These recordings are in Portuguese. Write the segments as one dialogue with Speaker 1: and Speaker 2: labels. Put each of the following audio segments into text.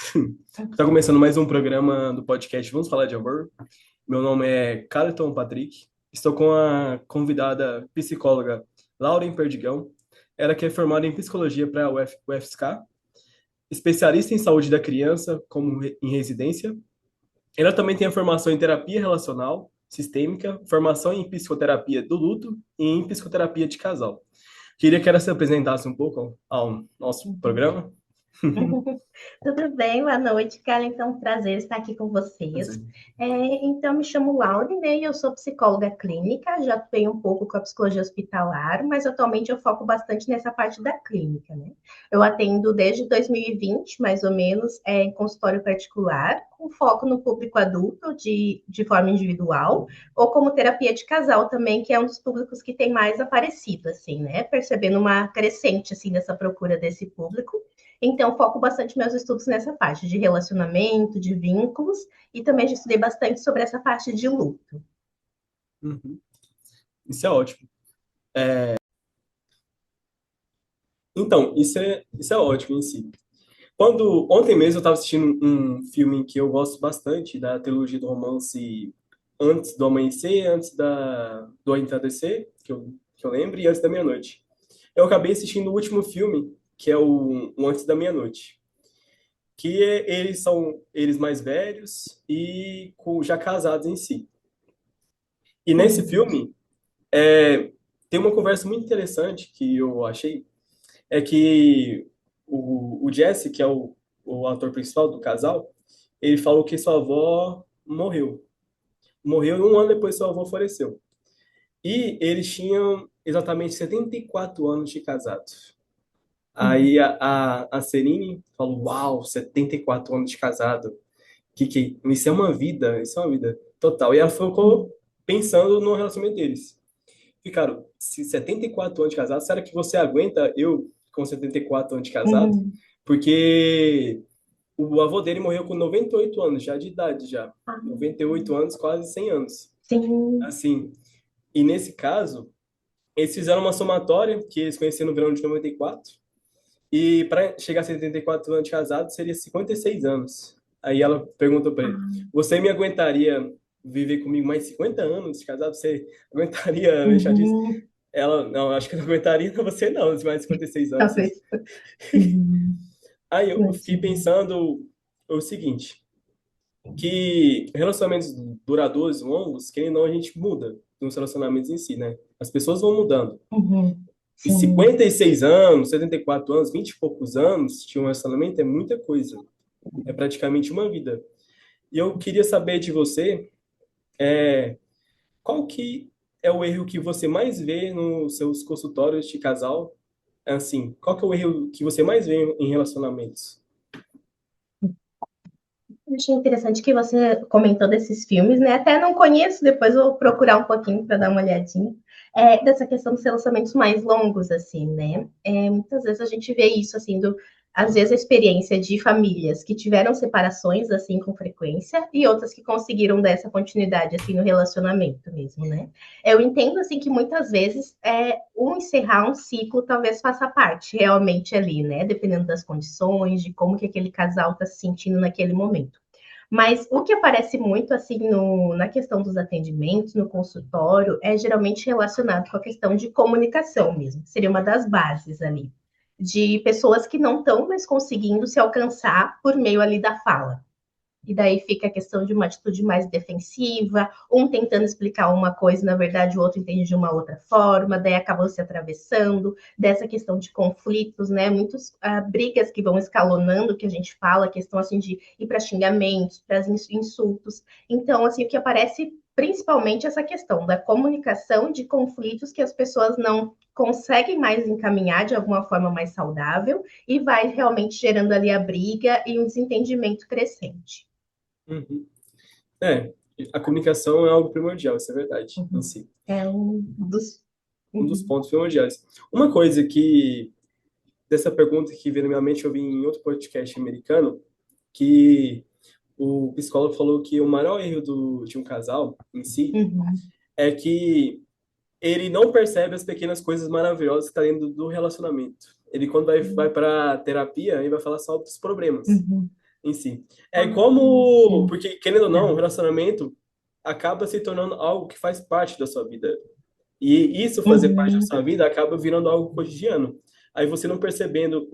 Speaker 1: Está começando mais um programa do podcast Vamos Falar de Amor. Meu nome é Carleton Patrick. Estou com a convidada psicóloga Lauren Perdigão. Ela que é formada em psicologia para a UFSC, especialista em saúde da criança em residência. Ela também tem a formação em terapia relacional sistêmica, formação em psicoterapia do luto e em psicoterapia de casal. Queria que ela se apresentasse um pouco ao nosso programa.
Speaker 2: Tudo bem? Boa noite, Carla. Então, um prazer estar aqui com vocês. Então, me chamo Laure, né? E eu sou psicóloga clínica, já atuei um pouco com a psicologia hospitalar, mas atualmente eu foco bastante nessa parte da clínica, né? Eu atendo desde 2020, mais ou menos, em consultório particular, com foco no público adulto, de forma individual, ou como terapia de casal também, que é um dos públicos que tem mais aparecido, assim, né? Percebendo uma crescente, assim, dessa procura desse público. Então, foco bastante meus estudos nessa parte de relacionamento, de vínculos, e também já estudei bastante sobre essa parte de luto.
Speaker 1: Uhum. Isso é ótimo. Então, isso é ótimo em si. Ontem mesmo eu estava assistindo um filme que eu gosto bastante, da trilogia do romance Antes do Amanhecer, do Entardecer, que eu lembro, e Antes da Meia-Noite. Eu acabei assistindo o último filme, que é o Antes da Meia-Noite, eles são eles mais velhos e já casados em si. E nesse
Speaker 2: Uhum.
Speaker 1: filme, tem uma conversa muito interessante que eu achei, é que o Jesse, que é o ator principal do casal, ele falou que sua avó morreu. Morreu e um ano depois sua avó faleceu. E eles tinham exatamente 74 anos de casado.
Speaker 2: Uhum.
Speaker 1: Aí a Celine falou, uau, 74 anos de casado. Isso é uma vida total. E ela ficou pensando no relacionamento deles. Ficaram, se 74 anos de casado, será que você aguenta eu com 74 anos de casado?
Speaker 2: Uhum.
Speaker 1: Porque o avô dele morreu com 98 anos já de idade já.
Speaker 2: Ah,
Speaker 1: 98 anos, quase 100 anos.
Speaker 2: sim.
Speaker 1: Assim, e nesse caso, eles fizeram uma somatória que eles conheceram no verão de 94. E para chegar a 74 anos de casado seria 56 anos. Aí ela perguntou para ele:
Speaker 2: Ah,
Speaker 1: Você me aguentaria viver comigo mais 50 anos de casado? Você aguentaria deixar disso?
Speaker 2: uhum.
Speaker 1: Ela: Não, acho que eu não aguentaria você não, mais 56 anos.
Speaker 2: Talvez. Uhum.
Speaker 1: Aí eu fiquei
Speaker 2: Imagino.
Speaker 1: pensando o seguinte: que relacionamentos duradouros, longos, querendo ou não, a gente muda nos relacionamentos em si, né? As pessoas vão mudando.
Speaker 2: Uhum.
Speaker 1: E
Speaker 2: Sim.
Speaker 1: 56 anos, 74 anos, 20 e poucos anos de um relacionamento é muita coisa. É praticamente uma vida. E eu queria saber de você, qual que é o erro que você mais vê nos seus consultórios de casal? Assim, qual que é o erro que você mais vê em relacionamentos?
Speaker 2: Eu achei interessante que você comentou desses filmes, né? Até não conheço, depois vou procurar um pouquinho para dar uma olhadinha. Dessa questão dos relacionamentos mais longos, assim, né? Muitas vezes a gente vê isso, assim, às vezes a experiência de famílias que tiveram separações, assim, com frequência, e outras que conseguiram dar essa continuidade, assim, no relacionamento mesmo, né? Eu entendo, assim, que muitas vezes encerrar um ciclo talvez faça parte realmente ali, né? Dependendo das condições, de como que aquele casal está se sentindo naquele momento. Mas o que aparece muito assim na questão dos atendimentos, no consultório, é geralmente relacionado com a questão de comunicação mesmo, seria uma das bases ali, de pessoas que não estão mais conseguindo se alcançar por meio ali da fala. E daí fica a questão de uma atitude mais defensiva, um tentando explicar uma coisa, na verdade o outro entende de uma outra forma, daí acabam se atravessando, dessa questão de conflitos, né? Muitas brigas que vão escalonando, que a gente fala, questão assim de ir para xingamentos, para insultos. Então, assim, o que aparece principalmente essa questão da comunicação de conflitos que as pessoas não conseguem mais encaminhar de alguma forma mais saudável e vai realmente gerando ali a briga e um desentendimento crescente.
Speaker 1: Uhum. É, a comunicação é algo primordial, isso é verdade, em
Speaker 2: Uhum.
Speaker 1: si.
Speaker 2: É um dos.
Speaker 1: Um dos
Speaker 2: Uhum.
Speaker 1: pontos primordiais. Uma coisa dessa pergunta que veio na minha mente, eu vi em outro podcast americano, que o psicólogo falou que o maior erro de um casal em si
Speaker 2: Uhum.
Speaker 1: é que ele não percebe as pequenas coisas maravilhosas que está dentro do relacionamento. Ele, quando vai para terapia, ele vai falar só dos problemas.
Speaker 2: Uhum.
Speaker 1: em si. É
Speaker 2: Ah,
Speaker 1: como,
Speaker 2: sim.
Speaker 1: porque querendo ou não, o
Speaker 2: Tá.
Speaker 1: relacionamento acaba se tornando algo que faz parte da sua vida. E isso fazer parte da
Speaker 2: Uhum,
Speaker 1: sua vida acaba virando algo cotidiano. Aí você não percebendo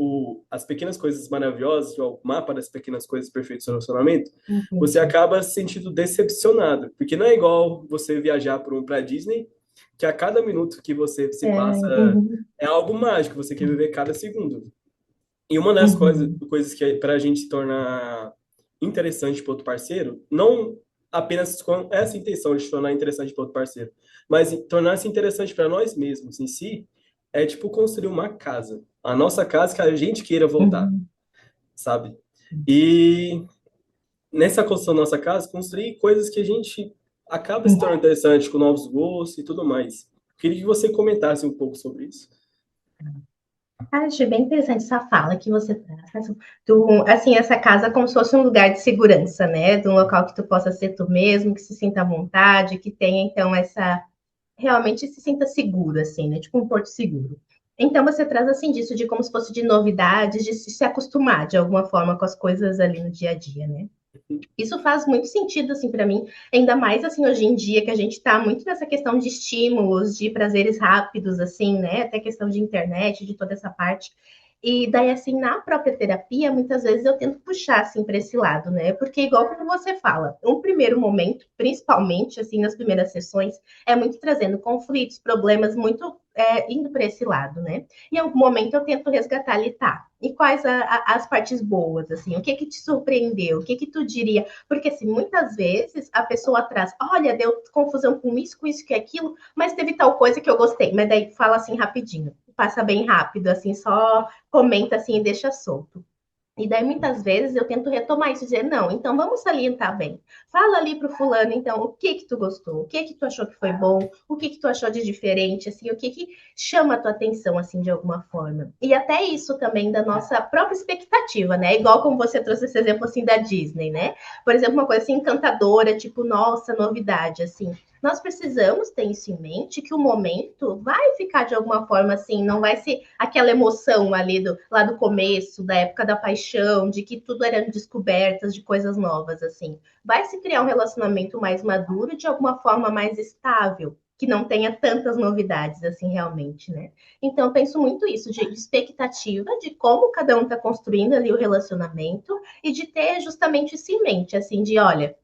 Speaker 1: as pequenas coisas maravilhosas, o mapa das pequenas coisas perfeitas do seu relacionamento, você
Speaker 2: uhum.
Speaker 1: acaba se sentindo decepcionado. Porque não é igual você viajar para Disney, que a cada minuto que você se
Speaker 2: É,
Speaker 1: passa
Speaker 2: uhum,
Speaker 1: é algo mágico, você quer viver cada segundo. E uma das
Speaker 2: uhum,
Speaker 1: coisas que para a gente se tornar interessante para outro parceiro, não apenas com essa intenção de se tornar interessante para outro parceiro, mas tornar-se interessante para nós mesmos em si, é tipo construir uma casa. A nossa casa que a gente queira voltar,
Speaker 2: uhum.
Speaker 1: sabe? E nessa construção da nossa casa, construir coisas que a gente acaba se tornando interessante, com novos gostos e tudo mais. Queria que você comentasse um pouco sobre isso.
Speaker 2: Achei bem interessante essa fala que você traz. Assim, essa casa como se fosse um lugar de segurança, né? De um local que tu possa ser tu mesmo, que se sinta à vontade, que tenha, então, essa... Realmente se sinta seguro, assim, né? Tipo um porto seguro. Então, você traz, assim, disso de como se fosse de novidades, de se acostumar, de alguma forma, com as coisas ali no dia a dia, né? Isso faz muito sentido, assim, para mim, ainda mais, assim, hoje em dia, que a gente está muito nessa questão de estímulos, de prazeres rápidos, assim, né, até questão de internet, de toda essa parte. E daí, assim, na própria terapia, muitas vezes eu tento puxar, assim, para esse lado, né, porque igual como você fala, um primeiro momento, principalmente, assim, nas primeiras sessões, é muito trazendo conflitos, problemas, muito indo para esse lado, né. Em algum momento eu tento resgatar ali, tá, e quais as partes boas, assim, o que que te surpreendeu, o que que tu diria, porque assim, muitas vezes a pessoa traz, olha, deu confusão com isso, que aquilo, mas teve tal coisa que eu gostei, mas daí fala assim rapidinho, passa bem rápido, assim, só comenta assim e deixa solto. E daí, muitas vezes, eu tento retomar isso, dizer, não, então vamos salientar bem. Fala ali pro fulano, então, o que que tu gostou? O que que tu achou que foi bom? O que que tu achou de diferente? Assim, o que que chama a tua atenção, assim, de alguma forma? E até isso também da nossa própria expectativa, né? Igual como você trouxe esse exemplo, assim, da Disney, né? Por exemplo, uma coisa assim, encantadora, tipo, nossa, novidade, assim. Nós precisamos ter isso em mente, que o momento vai ficar de alguma forma assim, não vai ser aquela emoção ali lá do começo, da época da paixão, de que tudo eram descobertas de coisas novas, assim. Vai se criar um relacionamento mais maduro, de alguma forma mais estável, que não tenha tantas novidades, assim, realmente, né? Então, eu penso muito isso, de expectativa, de como cada um está construindo ali o relacionamento, e de ter justamente isso em mente, assim, de, olha,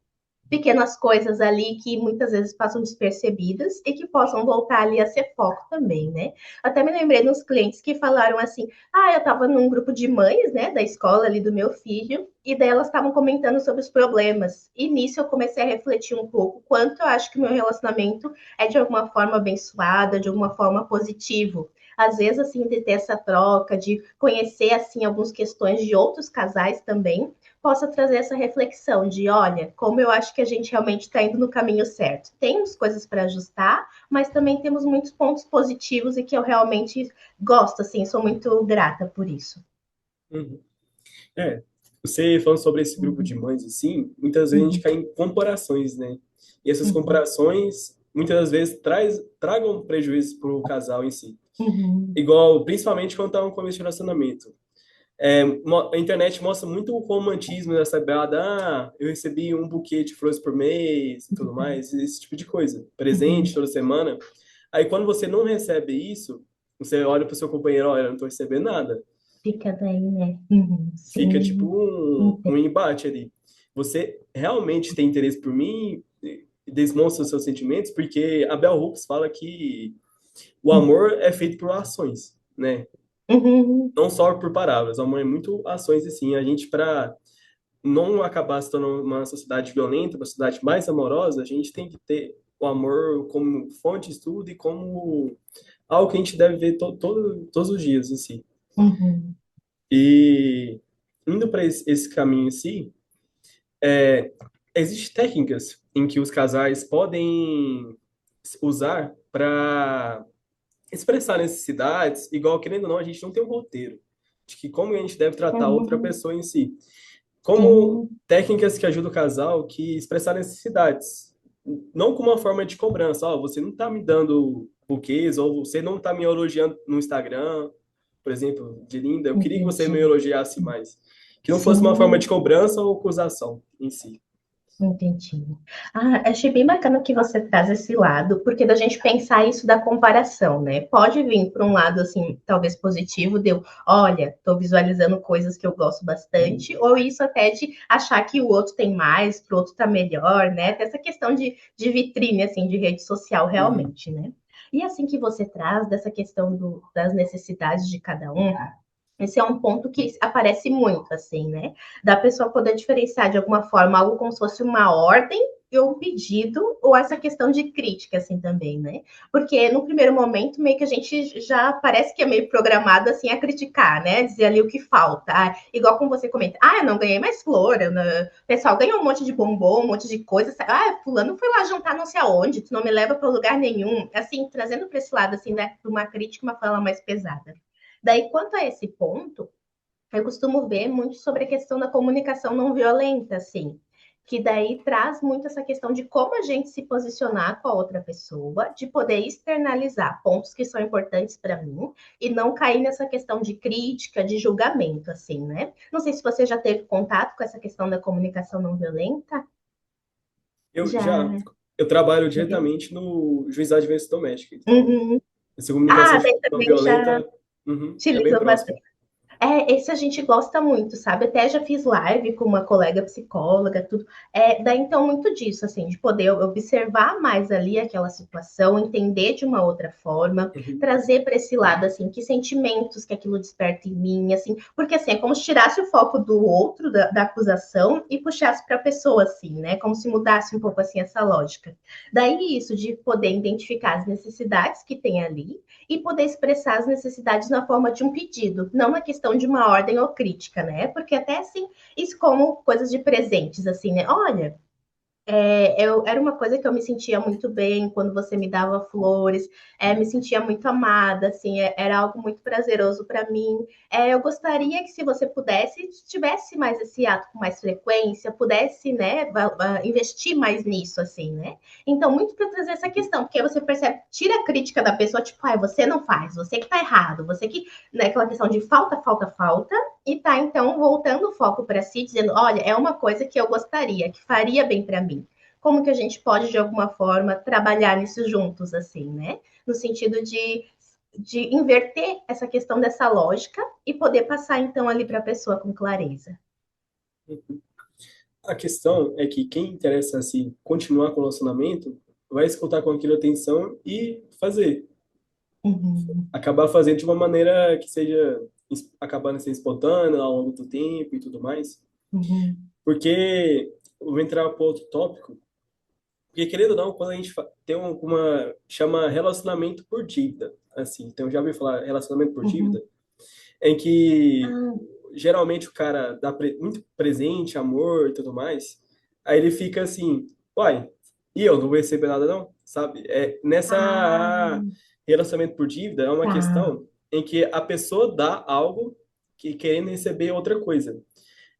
Speaker 2: pequenas coisas ali que muitas vezes passam despercebidas e que possam voltar ali a ser foco também, né? Até me lembrei dos clientes que falaram assim: ah, eu estava num grupo de mães, né, da escola ali do meu filho, e daí elas estavam comentando sobre os problemas. E nisso eu comecei a refletir um pouco quanto eu acho que o meu relacionamento é de alguma forma abençoado, de alguma forma positivo. Às vezes, assim, de ter essa troca, de conhecer, assim, algumas questões de outros casais também, possa trazer essa reflexão de, olha, como eu acho que a gente realmente está indo no caminho certo. Temos coisas para ajustar, mas também temos muitos pontos positivos e que eu realmente gosto, assim, sou muito grata por isso.
Speaker 1: Uhum. É, você falando sobre esse grupo de
Speaker 2: Uhum,
Speaker 1: mães, assim, muitas vezes a gente
Speaker 2: uhum,
Speaker 1: cai em comparações, né? E essas
Speaker 2: uhum,
Speaker 1: comparações, muitas das vezes, tragam prejuízo para o casal em si.
Speaker 2: uhum,
Speaker 1: Igual, principalmente quando tá no começo de relacionamento. A internet mostra muito o romantismo dessa beada, eu recebi um buquê de flores por mês e tudo mais, esse tipo de coisa. Presente
Speaker 2: uhum.
Speaker 1: toda semana. Aí, quando você não recebe isso, você olha para o seu companheiro, olha, eu não tô recebendo nada.
Speaker 2: Fica daí, né? Uhum,
Speaker 1: Fica tipo
Speaker 2: sim,
Speaker 1: um embate ali. Você realmente tem interesse por mim? Demonstra os seus sentimentos? Porque a Bell Hooks fala que o amor é feito por ações, né?
Speaker 2: uhum,
Speaker 1: Não só por palavras. O amor é muito ações, assim. A gente, para não acabar se tornando uma sociedade violenta, uma sociedade mais amorosa, a gente tem que ter o amor como fonte de estudo e como algo que a gente deve ver todos os dias, assim.
Speaker 2: uhum,
Speaker 1: E indo para esse caminho, assim, existem técnicas em que os casais podem usar para expressar necessidades, igual querendo ou não, a gente não tem um roteiro de que como a gente deve tratar outra
Speaker 2: uhum,
Speaker 1: pessoa em si. Como
Speaker 2: sim,
Speaker 1: técnicas que ajudam o casal que expressar necessidades, não como uma forma de cobrança, ó, você não está me dando buquês ou você não está me elogiando no Instagram, por exemplo, de linda, eu queria que você me
Speaker 2: entendi.
Speaker 1: elogiasse mais. Que não fosse uma forma de
Speaker 2: Sim.
Speaker 1: cobrança ou acusação em si.
Speaker 2: Entendi. Ah, achei bem bacana que você traz esse lado, porque da gente pensar isso da comparação, né? Pode vir para um lado, assim, talvez positivo, olha, estou visualizando coisas que eu gosto bastante, ou isso até de achar que o outro tem mais, que o outro tá melhor, né? Tem essa questão de vitrine, assim, de rede social,
Speaker 1: Uhum.
Speaker 2: realmente, né? E assim que você traz dessa questão das necessidades de cada um, esse é um ponto que aparece muito, assim, né? Da pessoa poder diferenciar de alguma forma algo como se fosse uma ordem ou um pedido, ou essa questão de crítica, assim, também, né? Porque no primeiro momento, meio que a gente já parece que é meio programado, assim, a criticar, né? Dizer ali o que falta. Ah, igual como você comenta, eu não ganhei mais flor, o pessoal ganhou um monte de bombom, um monte de coisa. Fulano foi lá jantar não sei aonde, tu não me leva para lugar nenhum. Assim, trazendo para esse lado, assim, né, uma crítica, uma fala mais pesada. Daí, quanto a esse ponto, eu costumo ver muito sobre a questão da comunicação não violenta, assim, que daí traz muito essa questão de como a gente se posicionar com a outra pessoa, de poder externalizar pontos que são importantes para mim e não cair nessa questão de crítica, de julgamento, assim, né? Não sei se você já teve contato com essa questão da comunicação não violenta.
Speaker 1: Eu já,
Speaker 2: Já.
Speaker 1: eu trabalho
Speaker 2: Uhum.
Speaker 1: diretamente no juizado de violência doméstica, então
Speaker 2: Uhum.
Speaker 1: essa comunicação
Speaker 2: Daí
Speaker 1: não
Speaker 2: também já
Speaker 1: violenta, é bem
Speaker 2: utilizou
Speaker 1: próximo.
Speaker 2: bastante. Esse a gente gosta muito, sabe? Até já fiz live com uma colega psicóloga, tudo. Daí então muito disso, assim, de poder observar mais ali aquela situação, entender de uma outra forma,
Speaker 1: Uhum.
Speaker 2: trazer para esse lado, assim, que sentimentos que aquilo desperta em mim, assim, porque assim, é como se tirasse o foco do outro, da acusação, e puxasse para a pessoa, assim, né? Como se mudasse um pouco assim essa lógica. Daí isso de poder identificar as necessidades que tem ali e poder expressar as necessidades na forma de um pedido, não na questão de uma ordem ou crítica, né? Porque até assim, isso como coisas de presentes, assim, né? Olha, era uma coisa que eu me sentia muito bem quando você me dava flores, me sentia muito amada, assim, era algo muito prazeroso para mim. Eu gostaria que se você pudesse, tivesse mais esse ato com mais frequência, pudesse, né, investir mais nisso, assim, né? Então, muito para trazer essa questão, porque você percebe, tira a crítica da pessoa, tipo, você não faz, você que tá errado, você que, né, aquela questão de falta, falta, falta, e tá então voltando o foco para si, dizendo, olha, é uma coisa que eu gostaria, que faria bem para mim. Como que a gente pode de alguma forma trabalhar nisso juntos, assim, né? No sentido de inverter essa questão dessa lógica e poder passar então ali para a pessoa com clareza.
Speaker 1: A questão é que quem interessa assim continuar com o relacionamento vai escutar com aquilo atenção e fazer,
Speaker 2: Uhum,
Speaker 1: acabar fazendo de uma maneira que seja acabando sendo espontânea ao longo do tempo e tudo mais.
Speaker 2: uhum,
Speaker 1: Porque eu vou entrar para outro tópico. Porque, querendo ou não, quando a gente tem uma chama relacionamento por dívida, assim, então já ouviu falar relacionamento por
Speaker 2: uhum.
Speaker 1: dívida, em que
Speaker 2: Ah,
Speaker 1: geralmente o cara dá muito presente, amor e tudo mais, aí ele fica assim, uai, e eu não vou receber nada não, sabe?
Speaker 2: ah,
Speaker 1: Relacionamento por dívida é uma
Speaker 2: tá,
Speaker 1: questão em que a pessoa dá algo que querendo receber outra coisa.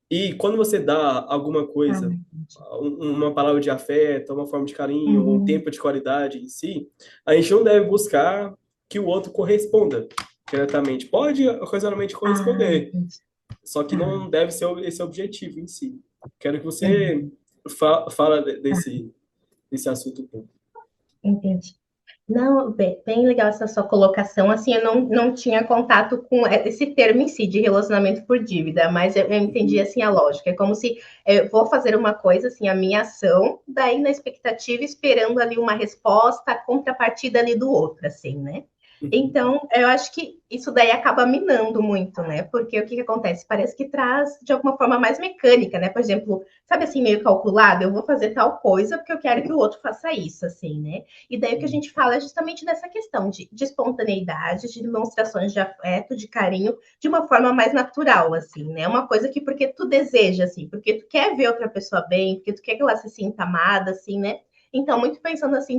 Speaker 1: E quando você dá alguma coisa,
Speaker 2: entendi.
Speaker 1: uma palavra de afeto, uma forma de carinho, um
Speaker 2: Uhum,
Speaker 1: tempo de qualidade em si, a gente não deve buscar que o outro corresponda diretamente. Pode ocasionalmente corresponder,
Speaker 2: entendi.
Speaker 1: só que
Speaker 2: Tá,
Speaker 1: não deve ser esse objetivo em si. Quero que você
Speaker 2: uhum,
Speaker 1: fala
Speaker 2: tá,
Speaker 1: desse assunto um pouco.
Speaker 2: entendi. Não, bem legal essa sua colocação. Assim, eu não tinha contato com esse termo em si, de relacionamento por dívida, mas eu entendi,
Speaker 1: Uhum,
Speaker 2: assim, a lógica. É como se eu vou fazer uma coisa, assim, a minha ação, daí na expectativa, esperando ali uma resposta, a contrapartida ali do outro, assim, né?
Speaker 1: uhum,
Speaker 2: Então, eu acho que isso daí acaba minando muito, né? Porque o que acontece? Parece que traz de alguma forma mais mecânica, né? Por exemplo, sabe assim, meio calculado, eu vou fazer tal coisa porque eu quero que o outro faça isso, assim, né? E daí o que a
Speaker 1: uhum,
Speaker 2: gente fala é justamente dessa questão de espontaneidade, de demonstrações de afeto, de carinho, de uma forma mais natural, assim, né? Uma coisa que porque tu deseja, assim, porque tu quer ver outra pessoa bem, porque tu quer que ela se sinta amada, assim, né? Então, muito pensando assim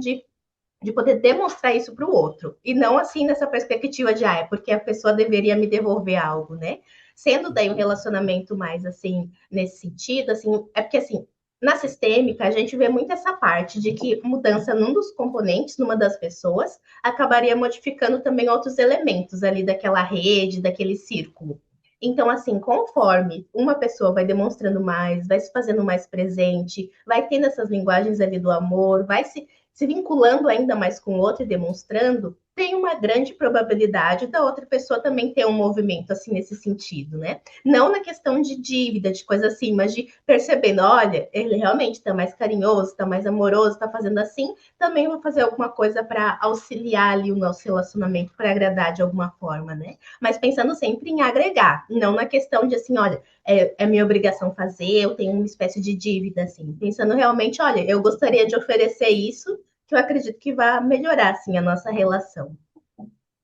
Speaker 2: de poder demonstrar isso para o outro. E não assim nessa perspectiva de, é porque a pessoa deveria me devolver algo, né? Sendo daí um
Speaker 1: uhum.
Speaker 2: relacionamento mais assim, nesse sentido, assim, é porque assim, na sistêmica, a gente vê muito essa parte de que mudança num dos componentes, numa das pessoas, acabaria modificando também outros elementos ali daquela rede, daquele círculo. Então, assim, conforme uma pessoa vai demonstrando mais, vai se fazendo mais presente, vai tendo essas linguagens ali do amor, vai se vinculando ainda mais com o outro e demonstrando, tem uma grande probabilidade da outra pessoa também ter um movimento assim nesse sentido, né? Não na questão de dívida, de coisa assim, mas de percebendo, olha, ele realmente está mais carinhoso, está mais amoroso, está fazendo assim, também vou fazer alguma coisa para auxiliar ali o nosso relacionamento, para agradar de alguma forma, né? Mas pensando sempre em agregar, não na questão de assim, olha, é minha obrigação fazer, eu tenho uma espécie de dívida, assim, pensando realmente, olha, eu gostaria de oferecer isso, que eu acredito que vai melhorar, assim, a nossa relação.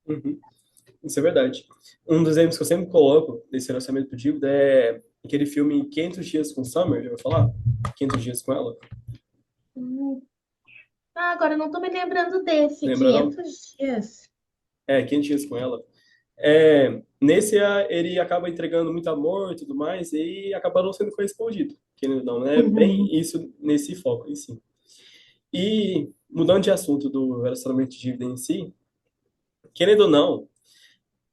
Speaker 1: Uhum. Isso é verdade. Um dos exemplos que eu sempre coloco desse relacionamento por dívida é aquele filme 500 Dias com Summer, já ouviu falar? 500 Dias com ela?
Speaker 2: Ah, agora eu não tô me lembrando desse,
Speaker 1: Lembra não?
Speaker 2: 500 dias.
Speaker 1: É, 500 Dias com ela. Nesse, ele acaba entregando muito amor e tudo mais, e acaba não sendo correspondido. Querendo ou não, né?
Speaker 2: Uhum,
Speaker 1: Bem isso nesse foco em si. E, mudando de assunto do relacionamento de dívida em si, querendo ou não,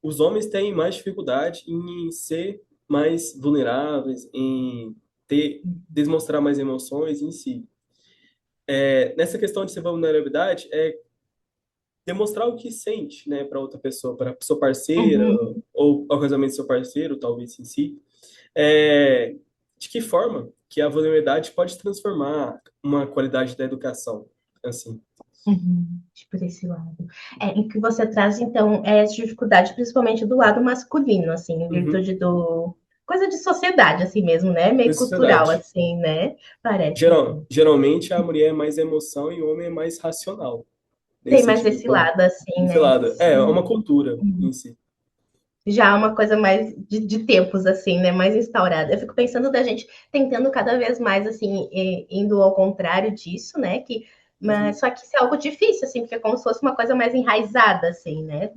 Speaker 1: os homens têm mais dificuldade em ser mais vulneráveis, em demonstrar mais emoções em si. Nessa questão de ser vulnerabilidade, demonstrar o que sente, né, para outra pessoa, para sua parceira,
Speaker 2: uhum.
Speaker 1: ou ao casamento do seu parceiro, talvez em si. É, de que forma que a vulnerabilidade pode transformar uma qualidade da educação, assim.
Speaker 2: Uhum, por esse lado. Em que você traz, então, essa dificuldade, principalmente do lado masculino, assim, em
Speaker 1: Uhum.
Speaker 2: virtude do... Coisa de sociedade, assim mesmo, né? Meio
Speaker 1: Isso é
Speaker 2: cultural,
Speaker 1: verdade.
Speaker 2: assim, né? Parece, assim.
Speaker 1: Geralmente a mulher é mais emoção e o homem é mais racional,
Speaker 2: Tem
Speaker 1: nesse
Speaker 2: mais
Speaker 1: sentido.
Speaker 2: esse lado, assim,
Speaker 1: Sei
Speaker 2: né?
Speaker 1: lá, é uma
Speaker 2: Sim.
Speaker 1: cultura em si.
Speaker 2: Já é uma coisa mais de tempos, assim, né? Mais instaurada. Eu fico pensando da gente tentando cada vez mais, assim, indo ao contrário disso, né? Mas,
Speaker 1: Uhum.
Speaker 2: só que isso é algo difícil, assim, porque é como se fosse uma coisa mais enraizada, assim, né?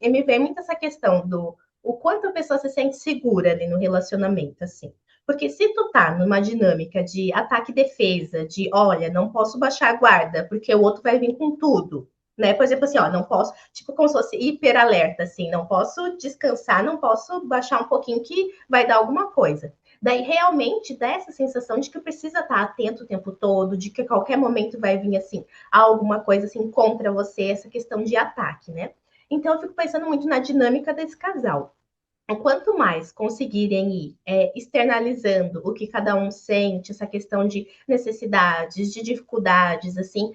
Speaker 2: E me vem muito essa questão do o quanto a pessoa se sente segura ali no relacionamento, assim. Porque se tu tá numa dinâmica de ataque e defesa, de olha, não posso baixar a guarda, porque o outro vai vir com tudo, né? Por exemplo, assim, ó, não posso, tipo, como se fosse hiper alerta, assim, não posso descansar, não posso baixar um pouquinho que vai dar alguma coisa. Daí realmente dá essa sensação de que precisa estar atento o tempo todo, de que a qualquer momento vai vir assim alguma coisa assim contra você, essa questão de ataque, né? Então eu fico pensando muito na dinâmica desse casal. Quanto mais conseguirem ir externalizando o que cada um sente, essa questão de necessidades, de dificuldades, assim,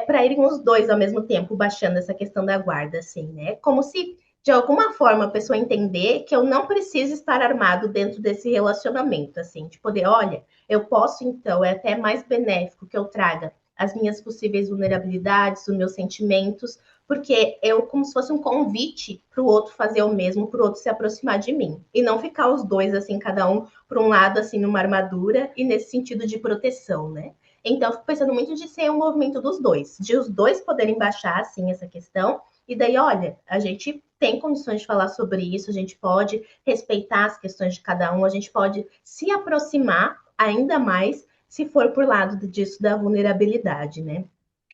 Speaker 2: para irem os dois ao mesmo tempo baixando essa questão da guarda, assim, né? Como se de alguma forma a pessoa entender que eu não preciso estar armado dentro desse relacionamento, assim, de poder, olha, eu posso então, é até mais benéfico que eu traga as minhas possíveis vulnerabilidades, os meus sentimentos, porque eu como se fosse um convite para o outro fazer o mesmo, para o outro se aproximar de mim. E não ficar os dois, assim, cada um por um lado, assim, numa armadura e nesse sentido de proteção, né? Então, eu fico pensando muito de ser um movimento dos dois, de os dois poderem baixar, assim, essa questão. E daí, olha, a gente tem condições de falar sobre isso, a gente pode respeitar as questões de cada um, a gente pode se aproximar ainda mais se for por lado disso da vulnerabilidade, né?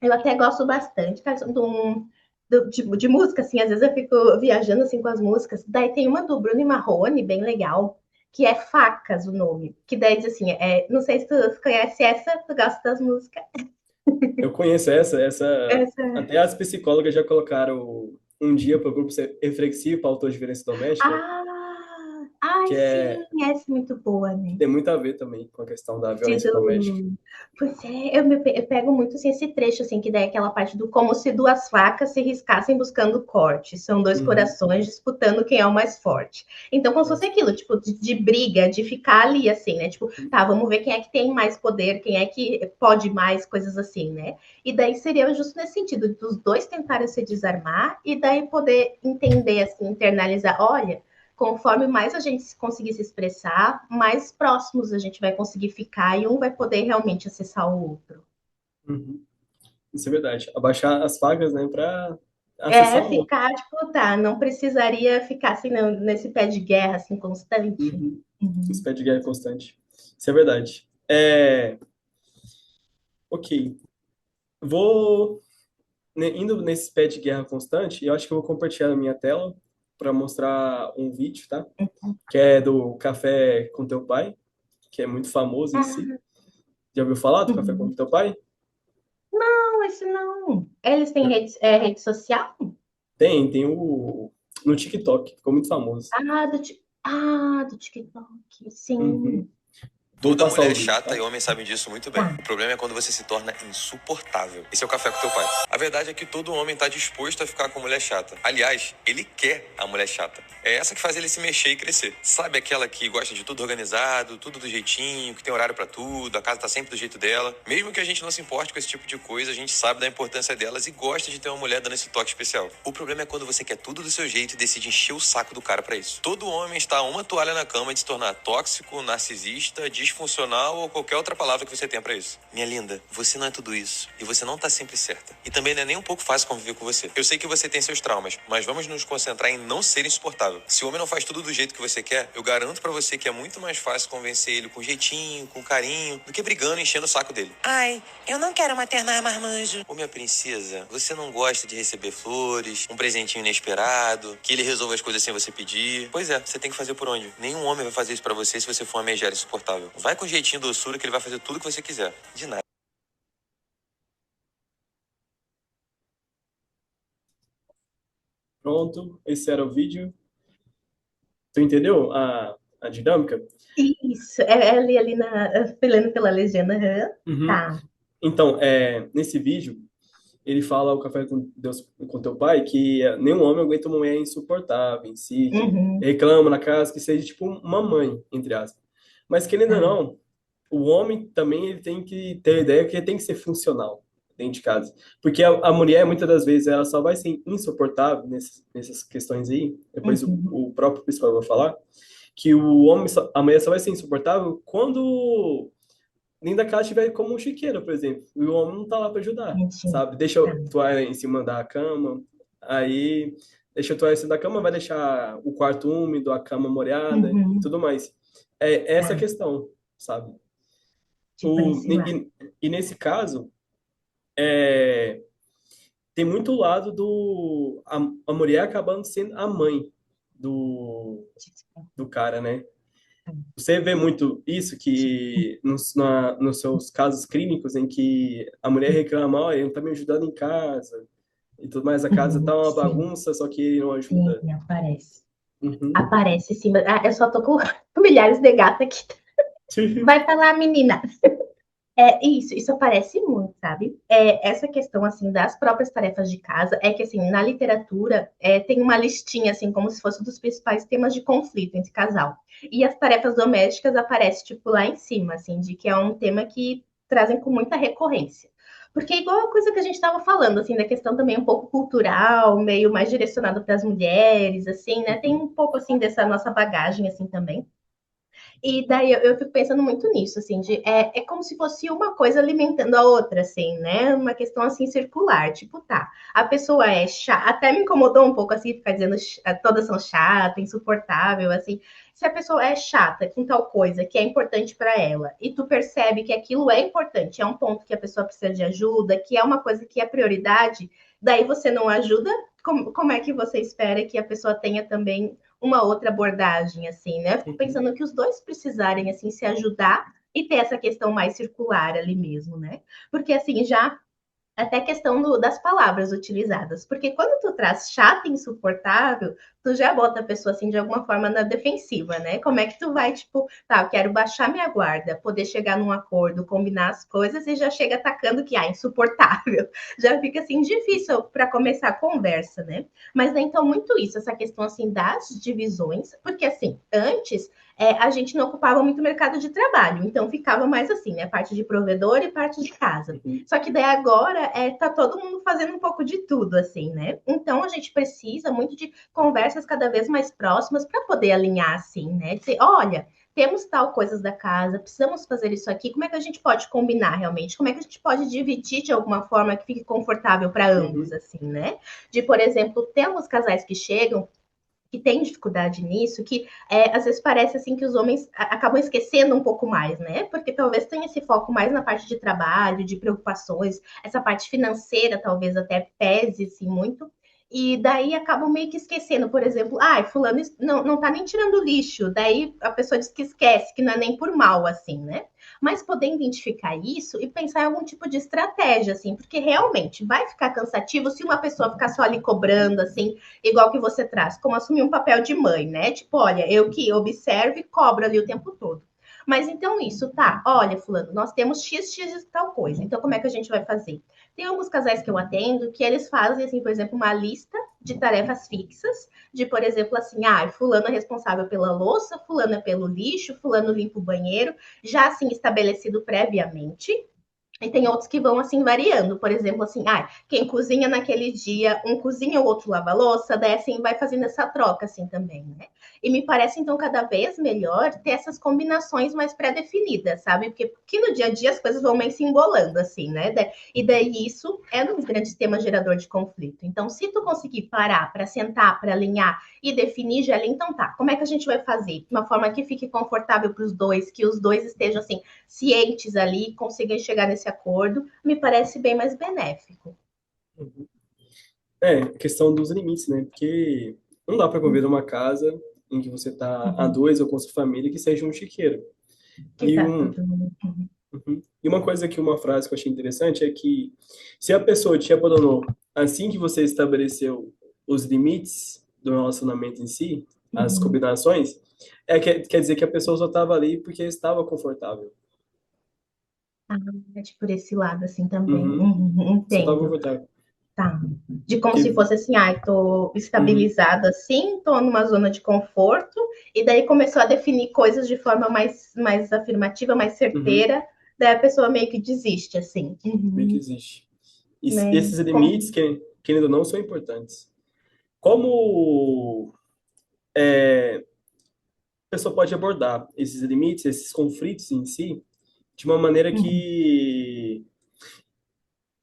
Speaker 2: Eu até gosto bastante, tá? De música, assim, às vezes eu fico viajando assim com as músicas. Daí tem uma do Bruno e Marrone, bem legal, que é Facas o nome. Que daí diz assim, não sei se tu conhece essa, tu gosta das músicas.
Speaker 1: Eu conheço essa.
Speaker 2: Essa.
Speaker 1: Até as psicólogas já colocaram um dia para o grupo ser reflexivo para autodifferença doméstica,
Speaker 2: Ai,
Speaker 1: que
Speaker 2: sim, essa é muito boa,
Speaker 1: que
Speaker 2: né?
Speaker 1: tem muito a ver também com a questão da violência doméstica.
Speaker 2: Sido... Pois é, eu pego muito assim, esse trecho, assim, que daí é aquela parte do como se duas facas se riscassem buscando corte. São dois
Speaker 1: Uhum.
Speaker 2: corações disputando quem é o mais forte. Então, como se fosse
Speaker 1: Nossa.
Speaker 2: aquilo, tipo, de briga, de ficar ali, assim, né? Tipo, tá, vamos ver quem é que tem mais poder, quem é que pode mais, coisas assim, né? E daí seria justo nesse sentido, dos dois tentarem se desarmar e daí poder entender, assim, internalizar, olha, conforme mais a gente conseguir se expressar, mais próximos a gente vai conseguir ficar e um vai poder realmente acessar o outro.
Speaker 1: Uhum. Isso é verdade. Abaixar as vagas, né, para acessar o outro.
Speaker 2: Ficar, tipo, tá, não precisaria ficar assim nesse pé de guerra, assim, constante.
Speaker 1: Uhum. Esse
Speaker 2: Uhum.
Speaker 1: pé de guerra constante. Isso é verdade. Ok. Vou, indo nesse pé de guerra constante, eu acho que eu vou compartilhar a minha tela para mostrar um vídeo, tá? Que é do Café com Teu Pai, que é muito famoso em si.
Speaker 2: Ah,
Speaker 1: Já ouviu falar do Café com
Speaker 2: uhum.
Speaker 1: Teu Pai?
Speaker 2: Não, esse não. Eles têm rede social?
Speaker 1: Tem no TikTok, ficou muito famoso.
Speaker 2: Do TikTok,
Speaker 1: Uhum.
Speaker 2: sim.
Speaker 1: Vou
Speaker 3: Toda
Speaker 1: passar
Speaker 3: mulher
Speaker 1: o
Speaker 3: é
Speaker 1: link,
Speaker 3: chata
Speaker 1: tá?
Speaker 3: e homem sabe disso muito bem.
Speaker 2: Tá.
Speaker 3: O problema é quando você se torna insuportável. Esse é o café com teu pai. A verdade é que todo homem tá disposto a ficar com mulher chata. Aliás, ele quer a mulher chata. É essa que faz ele se mexer e crescer. Sabe aquela que gosta de tudo organizado, tudo do jeitinho, que tem horário pra tudo, a casa tá sempre do jeito dela. Mesmo que a gente não se importe com esse tipo de coisa, a gente sabe da importância delas e gosta de ter uma mulher dando esse toque especial. O problema é quando você quer tudo do seu jeito e decide encher o saco do cara pra isso. Todo homem está a uma toalha na cama de se tornar tóxico, narcisista, disfuncional ou qualquer outra palavra que você tenha pra isso. Minha linda, você não é tudo isso. E você não tá sempre certa. E também não é nem um pouco fácil conviver com você. Eu sei que você tem seus traumas, mas vamos nos concentrar em não ser insuportável. Se o homem não faz tudo do jeito que você quer, eu garanto pra você que é muito mais fácil convencer ele com jeitinho, com carinho, do que brigando e enchendo o saco dele. Ai, eu não quero maternar marmanjo. Ô, minha princesa, você não gosta de receber flores, um presentinho inesperado, que ele resolva as coisas sem você pedir? Pois é, você tem que fazer por onde? Nenhum homem vai fazer isso pra você se você for uma megera insuportável. Vai com jeitinho, doçura, que ele vai fazer tudo que você quiser. De nada.
Speaker 1: Pronto, esse era o vídeo. Tu entendeu a dinâmica?
Speaker 2: Isso, é ali lendo pela legenda. Aham.
Speaker 1: Uhum.
Speaker 2: Tá.
Speaker 1: Então, nesse vídeo, ele fala o Café com Deus, com Teu Pai, que nenhum homem aguenta uma mulher insuportável em si, que
Speaker 2: Uhum.
Speaker 1: reclama na casa, que seja tipo uma mãe, entre aspas. Mas querendo ou
Speaker 2: Tá.
Speaker 1: não, o homem também ele tem que ter a ideia que ele tem que ser funcional dentro de casa. Porque a mulher, muitas das vezes, ela só vai ser insuportável nessas questões aí, depois
Speaker 2: Uhum.
Speaker 1: o próprio psicólogo vai falar, que o homem, a mulher só vai ser insuportável quando nem da casa estiver como um chiqueiro, por exemplo. E o homem não tá lá para ajudar,
Speaker 2: Entendi.
Speaker 1: sabe? Deixa
Speaker 2: Tá.
Speaker 1: a toalha em cima da cama, aí deixa a toalha em cima da cama, vai deixar o quarto úmido, a cama molhada e
Speaker 2: Uhum.
Speaker 1: tudo mais. É essa a
Speaker 2: Tá.
Speaker 1: questão, sabe?
Speaker 2: De por esse lado.
Speaker 1: E nesse caso, é, tem muito o lado a mulher acabando sendo a mãe do cara, né? Você vê muito isso que nos seus casos clínicos em que a mulher reclama, olha, ele não tá me ajudando em casa e tudo mais, a casa tá
Speaker 2: Uhum.
Speaker 1: uma
Speaker 2: Sim,
Speaker 1: bagunça, só que ele não
Speaker 2: sim,
Speaker 1: ajuda.
Speaker 2: aparece.
Speaker 1: Uhum.
Speaker 2: Aparece, sim. Eu só tô com milhares de gatos aqui. Vai pra lá, menina. Isso aparece muito, sabe? Essa questão, assim, das próprias tarefas de casa, é que, assim, na literatura, tem uma listinha, assim, como se fosse dos principais temas de conflito entre casal. E as tarefas domésticas aparecem, tipo, lá em cima, assim, de que é um tema que trazem com muita recorrência. Porque é igual a coisa que a gente estava falando, assim, da questão também um pouco cultural, meio mais direcionado para as mulheres, assim, né? Tem
Speaker 1: Uhum.
Speaker 2: um pouco, assim, dessa nossa bagagem, assim, também. E daí eu fico pensando muito nisso, assim, é como se fosse uma coisa alimentando a outra, assim, né? Uma questão assim circular. Tipo, tá, a pessoa é chata, até me incomodou um pouco assim, ficar dizendo todas são chatas, insuportável, assim. Se a pessoa é chata com tal coisa que é importante para ela, e tu percebe que aquilo é importante, é um ponto que a pessoa precisa de ajuda, que é uma coisa que é prioridade, daí você não ajuda, como é que você espera que a pessoa tenha também uma outra abordagem, assim, né? Eu fico
Speaker 1: Uhum.
Speaker 2: pensando que os dois precisarem, assim, se ajudar e ter essa questão mais circular ali mesmo, né? Porque, assim, já até questão das palavras utilizadas. Porque quando tu traz chato e insuportável, tu já bota a pessoa assim de alguma forma na defensiva, né? Como é que tu vai, tipo, tá, eu quero baixar minha guarda, poder chegar num acordo, combinar as coisas e já chega atacando que insuportável. Já fica assim difícil para começar a conversa, né? Mas né, então muito isso, essa questão assim das divisões, porque assim, antes a gente não ocupava muito o mercado de trabalho, então ficava mais assim, né? Parte de provedor e parte de casa.
Speaker 1: Uhum.
Speaker 2: Só que daí agora tá todo mundo fazendo um pouco de tudo, assim, né? Então a gente precisa muito de conversas cada vez mais próximas para poder alinhar, assim, né? Dizer, olha, temos tal coisas da casa, precisamos fazer isso aqui, como é que a gente pode combinar realmente? Como é que a gente pode dividir de alguma forma que fique confortável para ambos,
Speaker 1: Uhum.
Speaker 2: assim, né? De, por exemplo, ter alguns casais que chegam que tem dificuldade nisso, que às vezes parece assim que os homens acabam esquecendo um pouco mais, né? Porque talvez tenha esse foco mais na parte de trabalho, de preocupações, essa parte financeira talvez até pese assim muito. E daí acabam meio que esquecendo, por exemplo, fulano não tá nem tirando lixo, daí a pessoa diz que esquece, que não é nem por mal, assim, né? Mas poder identificar isso e pensar em algum tipo de estratégia, assim, porque realmente vai ficar cansativo se uma pessoa ficar só ali cobrando, assim, igual que você traz, como assumir um papel de mãe, né? Tipo, olha, eu que observo e cobro ali o tempo todo. Mas então isso, tá, olha, fulano, nós temos X de tal coisa, então como é que a gente vai fazer? Tem alguns casais que eu atendo que eles fazem, assim, por exemplo, uma lista de tarefas fixas, de, por exemplo, assim, fulano é responsável pela louça, fulano é pelo lixo, fulano limpa o banheiro, já assim estabelecido previamente. E tem outros que vão assim variando, por exemplo, assim, quem cozinha naquele dia, um cozinha, o outro lava a louça, daí assim vai fazendo essa troca assim também, né? E me parece então cada vez melhor ter essas combinações mais pré-definidas, sabe? Porque no dia a dia as coisas vão meio se embolando assim, né? E daí isso é um grande sistema gerador de conflito. Então, se tu conseguir parar para sentar, para alinhar e definir já ali, então tá, como é que a gente vai fazer? De uma forma que fique confortável para os dois, que os dois estejam assim cientes ali, consigam chegar nesse acordo, me parece bem mais benéfico.
Speaker 1: Uhum. É, questão dos limites, né? Porque não dá para conviver numa casa em que você tá a
Speaker 2: Uhum.
Speaker 1: dois ou com sua família que seja um chiqueiro.
Speaker 2: Que
Speaker 1: E
Speaker 2: tá
Speaker 1: um,
Speaker 2: todo mundo.
Speaker 1: uhum. E uma coisa que uma frase que eu achei interessante é que se a pessoa te abandonou assim que você estabeleceu os limites do relacionamento em si, as
Speaker 2: Uhum.
Speaker 1: combinações, quer dizer que a pessoa só estava ali porque estava confortável.
Speaker 2: Ah, é tipo por esse lado assim também.
Speaker 1: Uhum. Só estava
Speaker 2: Entendo.
Speaker 1: confortável.
Speaker 2: Tá. De como se
Speaker 1: Porque,
Speaker 2: fosse assim, tô
Speaker 1: uhum,
Speaker 2: estabilizado assim, tô numa zona de conforto, e daí começou a definir coisas de forma mais afirmativa, mais
Speaker 1: uhum,
Speaker 2: certeira, daí a pessoa meio que desiste, assim.
Speaker 1: meio que existe. E
Speaker 2: Né?
Speaker 1: esses limites, querendo ou não, são importantes. Como a pessoa pode abordar esses limites, esses conflitos em si, de uma maneira
Speaker 2: Uhum.
Speaker 1: que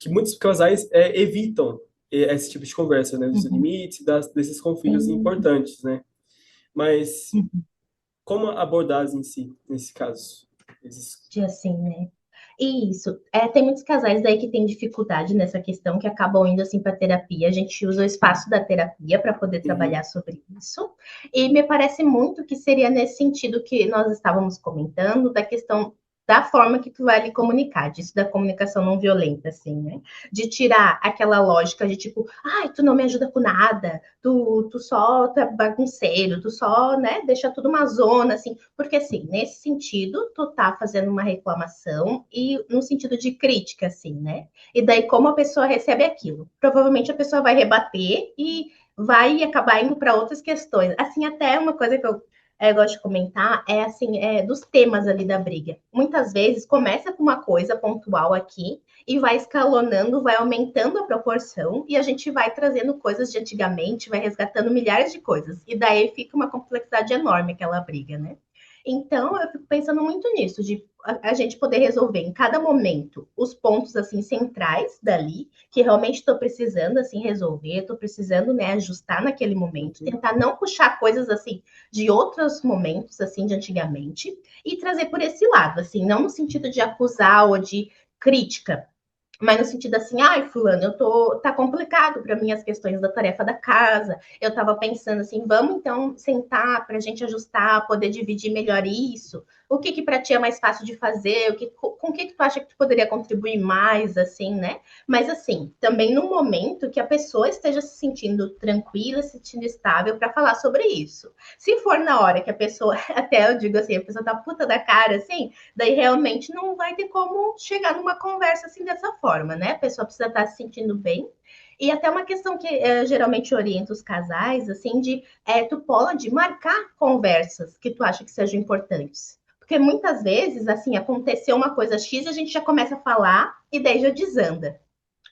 Speaker 1: muitos casais evitam esse tipo de conversa, né? Dos
Speaker 2: Uhum.
Speaker 1: limites, desses conflitos
Speaker 2: Sim.
Speaker 1: importantes, né? Mas como abordar em si, nesse caso? Esses...
Speaker 2: De assim, né? Isso. Tem muitos casais daí que têm dificuldade nessa questão, que acabam indo assim para terapia. A gente usa o espaço da terapia para poder
Speaker 1: Uhum,
Speaker 2: trabalhar sobre isso. E me parece muito que seria nesse sentido que nós estávamos comentando, da questão da forma que tu vai lhe comunicar, disso da comunicação não violenta, assim, né? De tirar aquela lógica de tipo, tu não me ajuda com nada, tu só tá bagunceiro, tu só, né, deixa tudo uma zona, assim, porque, assim, nesse sentido, tu tá fazendo uma reclamação e no sentido de crítica, assim, né? E daí, como a pessoa recebe aquilo? Provavelmente a pessoa vai rebater e vai acabar indo para outras questões. Assim, até uma coisa que eu gosto de comentar é, assim, dos temas ali da briga. Muitas vezes começa com uma coisa pontual aqui e vai escalonando, vai aumentando a proporção e a gente vai trazendo coisas de antigamente, vai resgatando milhares de coisas. E daí fica uma complexidade enorme aquela briga, né? Então, eu fico pensando muito nisso, de a gente poder resolver em cada momento os pontos assim centrais dali, que realmente estou precisando assim resolver, estou precisando, né, ajustar naquele momento,
Speaker 1: uhum,
Speaker 2: tentar não puxar coisas assim de outros momentos assim de antigamente e trazer por esse lado, assim, não no sentido de acusar ou de crítica, mas no sentido assim, fulano, tá complicado para mim as questões da tarefa da casa. Eu tava pensando assim, vamos então sentar para a gente ajustar, poder dividir melhor isso. O que que para ti é mais fácil de fazer? Com o que que tu acha que tu poderia contribuir mais, assim, né? Mas assim, também no momento que a pessoa esteja se sentindo tranquila, se sentindo estável para falar sobre isso. Se for na hora que a pessoa, até eu digo assim, a pessoa tá puta da cara, assim, daí realmente não vai ter como chegar numa conversa assim dessa forma, né? A pessoa precisa estar se sentindo bem. E até uma questão que geralmente orienta os casais, assim, de tu pode marcar conversas que tu acha que sejam importantes. Porque muitas vezes, assim, aconteceu uma coisa X, a gente já começa a falar e daí já desanda.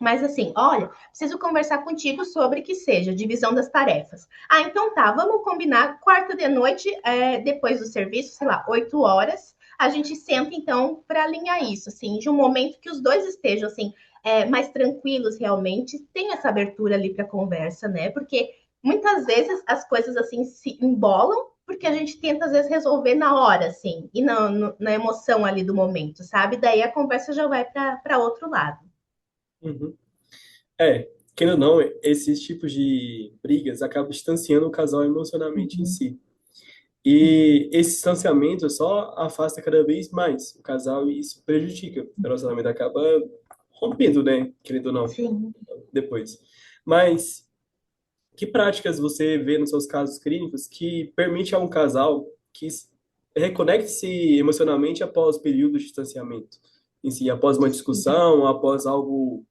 Speaker 2: Mas assim, olha, preciso conversar contigo sobre que seja divisão das tarefas. Então tá, vamos combinar quarta de noite, depois do serviço, sei lá, 8 horas. A gente senta então para alinhar isso, assim, de um momento que os dois estejam assim mais tranquilos realmente, tem essa abertura ali para conversa, né? Porque muitas vezes as coisas assim se embolam porque a gente tenta às vezes resolver na hora, assim, e na emoção ali do momento, sabe? Daí a conversa já vai para outro lado.
Speaker 1: uhum. É, querendo ou não, esses tipos de brigas acabam distanciando o casal emocionalmente em
Speaker 2: Uhum.
Speaker 1: si. E esse distanciamento só afasta cada vez mais o casal e isso prejudica. O relacionamento acaba rompendo, né? Querendo ou não,
Speaker 2: Sim.
Speaker 1: depois. Mas que práticas você vê nos seus casos clínicos que permite a um casal que reconecte-se emocionalmente após períodos de distanciamento? Em si, após uma discussão, após algo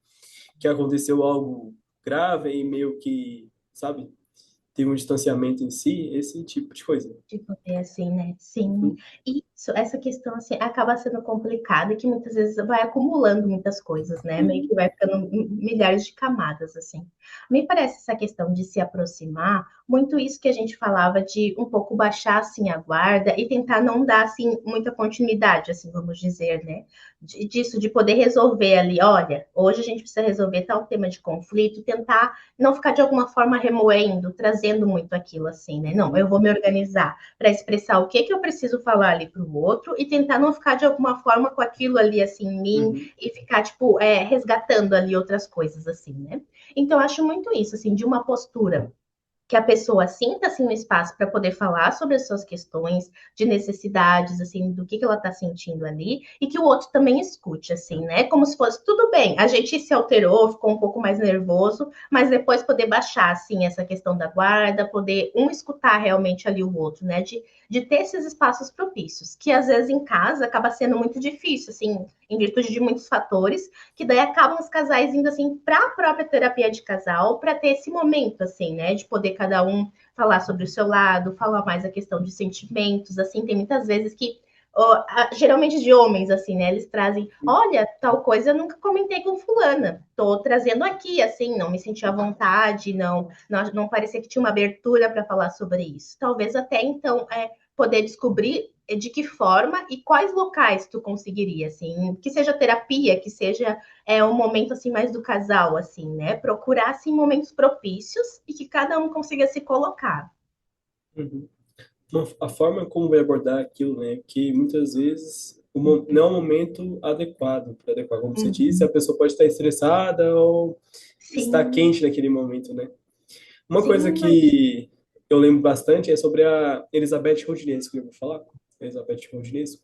Speaker 1: que aconteceu algo grave e meio que, sabe, teve um distanciamento em si, esse tipo de coisa.
Speaker 2: De poder, assim, né? Sim.
Speaker 1: Uhum,
Speaker 2: Isso, essa questão, assim, acaba sendo complicada e que muitas vezes vai acumulando muitas coisas, né? Meio
Speaker 1: uhum,
Speaker 2: que vai ficando milhares de camadas, assim. Me parece essa questão de se aproximar, muito isso que a gente falava de um pouco baixar, assim, a guarda e tentar não dar, assim, muita continuidade, assim, vamos dizer, né? Disso, de poder resolver ali, olha, hoje a gente precisa resolver tal tema de conflito, tentar não ficar de alguma forma remoendo, trazendo muito aquilo, assim, né? Não,
Speaker 1: uhum,
Speaker 2: eu vou me organizar para expressar o que que eu preciso falar ali para o outro e tentar não ficar de alguma forma com aquilo ali assim em mim
Speaker 1: uhum,
Speaker 2: e ficar tipo resgatando ali outras coisas assim, né? Então eu acho muito isso assim de uma postura que a pessoa sinta assim um espaço para poder falar sobre as suas questões de necessidades, assim, do que ela está sentindo ali, e que o outro também escute, assim, né? Como se fosse tudo bem, a gente se alterou, ficou um pouco mais nervoso, mas depois poder baixar, assim, essa questão da guarda, poder um escutar realmente ali o outro, né? De ter esses espaços propícios, que às vezes em casa acaba sendo muito difícil, assim, em virtude de muitos fatores, que daí acabam os casais indo assim para a própria terapia de casal para ter esse momento assim, né, de poder cada um falar sobre o seu lado, falar mais a questão de sentimentos, assim, tem muitas vezes que geralmente de homens, assim, né? Eles trazem, olha, tal coisa eu nunca comentei com fulana. Tô trazendo aqui, assim, não me senti à vontade, não parecia que tinha uma abertura para falar sobre isso. Talvez até então poder descobrir de que forma e quais locais tu conseguiria, assim, que seja terapia, que seja um momento assim mais do casal, assim, né? Procurar assim momentos propícios e que cada um consiga se colocar.
Speaker 1: uhum. A forma como vai abordar aquilo, né? Que muitas vezes não é o momento adequado para adequar. Como você disse, a
Speaker 2: Uhum.
Speaker 1: pessoa pode estar estressada ou estar
Speaker 2: Sim,
Speaker 1: quente naquele momento, né? Uma coisa
Speaker 2: sim, mas
Speaker 1: que eu lembro bastante é sobre a Elizabeth Rodrigues, que eu vou falar. Elizabeth Rodrigues.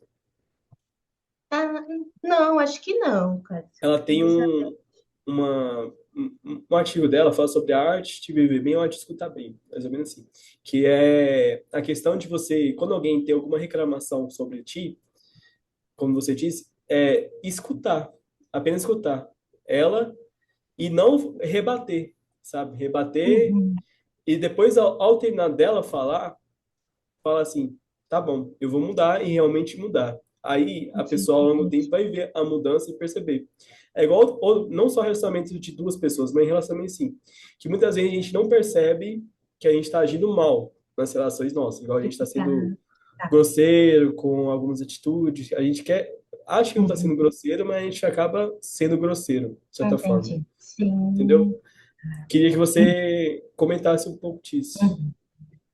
Speaker 2: ah, não, acho que não, cara.
Speaker 1: Ela tem
Speaker 2: Elizabeth.
Speaker 1: um artigo dela, fala sobre a arte de viver bem ou a arte de escutar bem, mais ou menos assim. Que é a questão de você, quando alguém tem alguma reclamação sobre ti, como você disse, é escutar, apenas escutar ela e não rebater, sabe? Rebater
Speaker 2: Uhum.
Speaker 1: e depois, ao terminar dela falar, fala assim, tá bom, eu vou mudar e realmente mudar. Aí a
Speaker 2: Entendi,
Speaker 1: pessoa ao longo do tempo
Speaker 2: entendi.
Speaker 1: vai ver a mudança e perceber. É igual, não só relacionamento de duas pessoas, mas em relacionamento sim, que muitas vezes a gente não percebe que a gente está agindo mal nas relações nossas, igual a gente está
Speaker 2: Tá,
Speaker 1: sendo
Speaker 2: tá.
Speaker 1: grosseiro com algumas atitudes, a gente acha que não está
Speaker 2: Uhum.
Speaker 1: sendo grosseiro, mas a gente acaba sendo grosseiro, de certa forma,
Speaker 2: Entendi.
Speaker 1: entendeu?
Speaker 2: Sim.
Speaker 1: Queria que você comentasse um pouco disso.
Speaker 2: Uhum.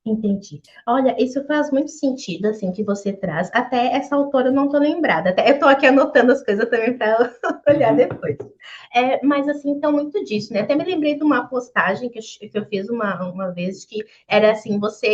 Speaker 2: Entendi. Olha, isso faz muito sentido, assim, que você traz. Até essa autora eu não tô lembrada. Até eu tô aqui anotando as coisas também para olhar
Speaker 1: Uhum,
Speaker 2: depois. Mas, assim, então, muito disso, né? Até me lembrei de uma postagem que eu fiz uma vez, que era assim, você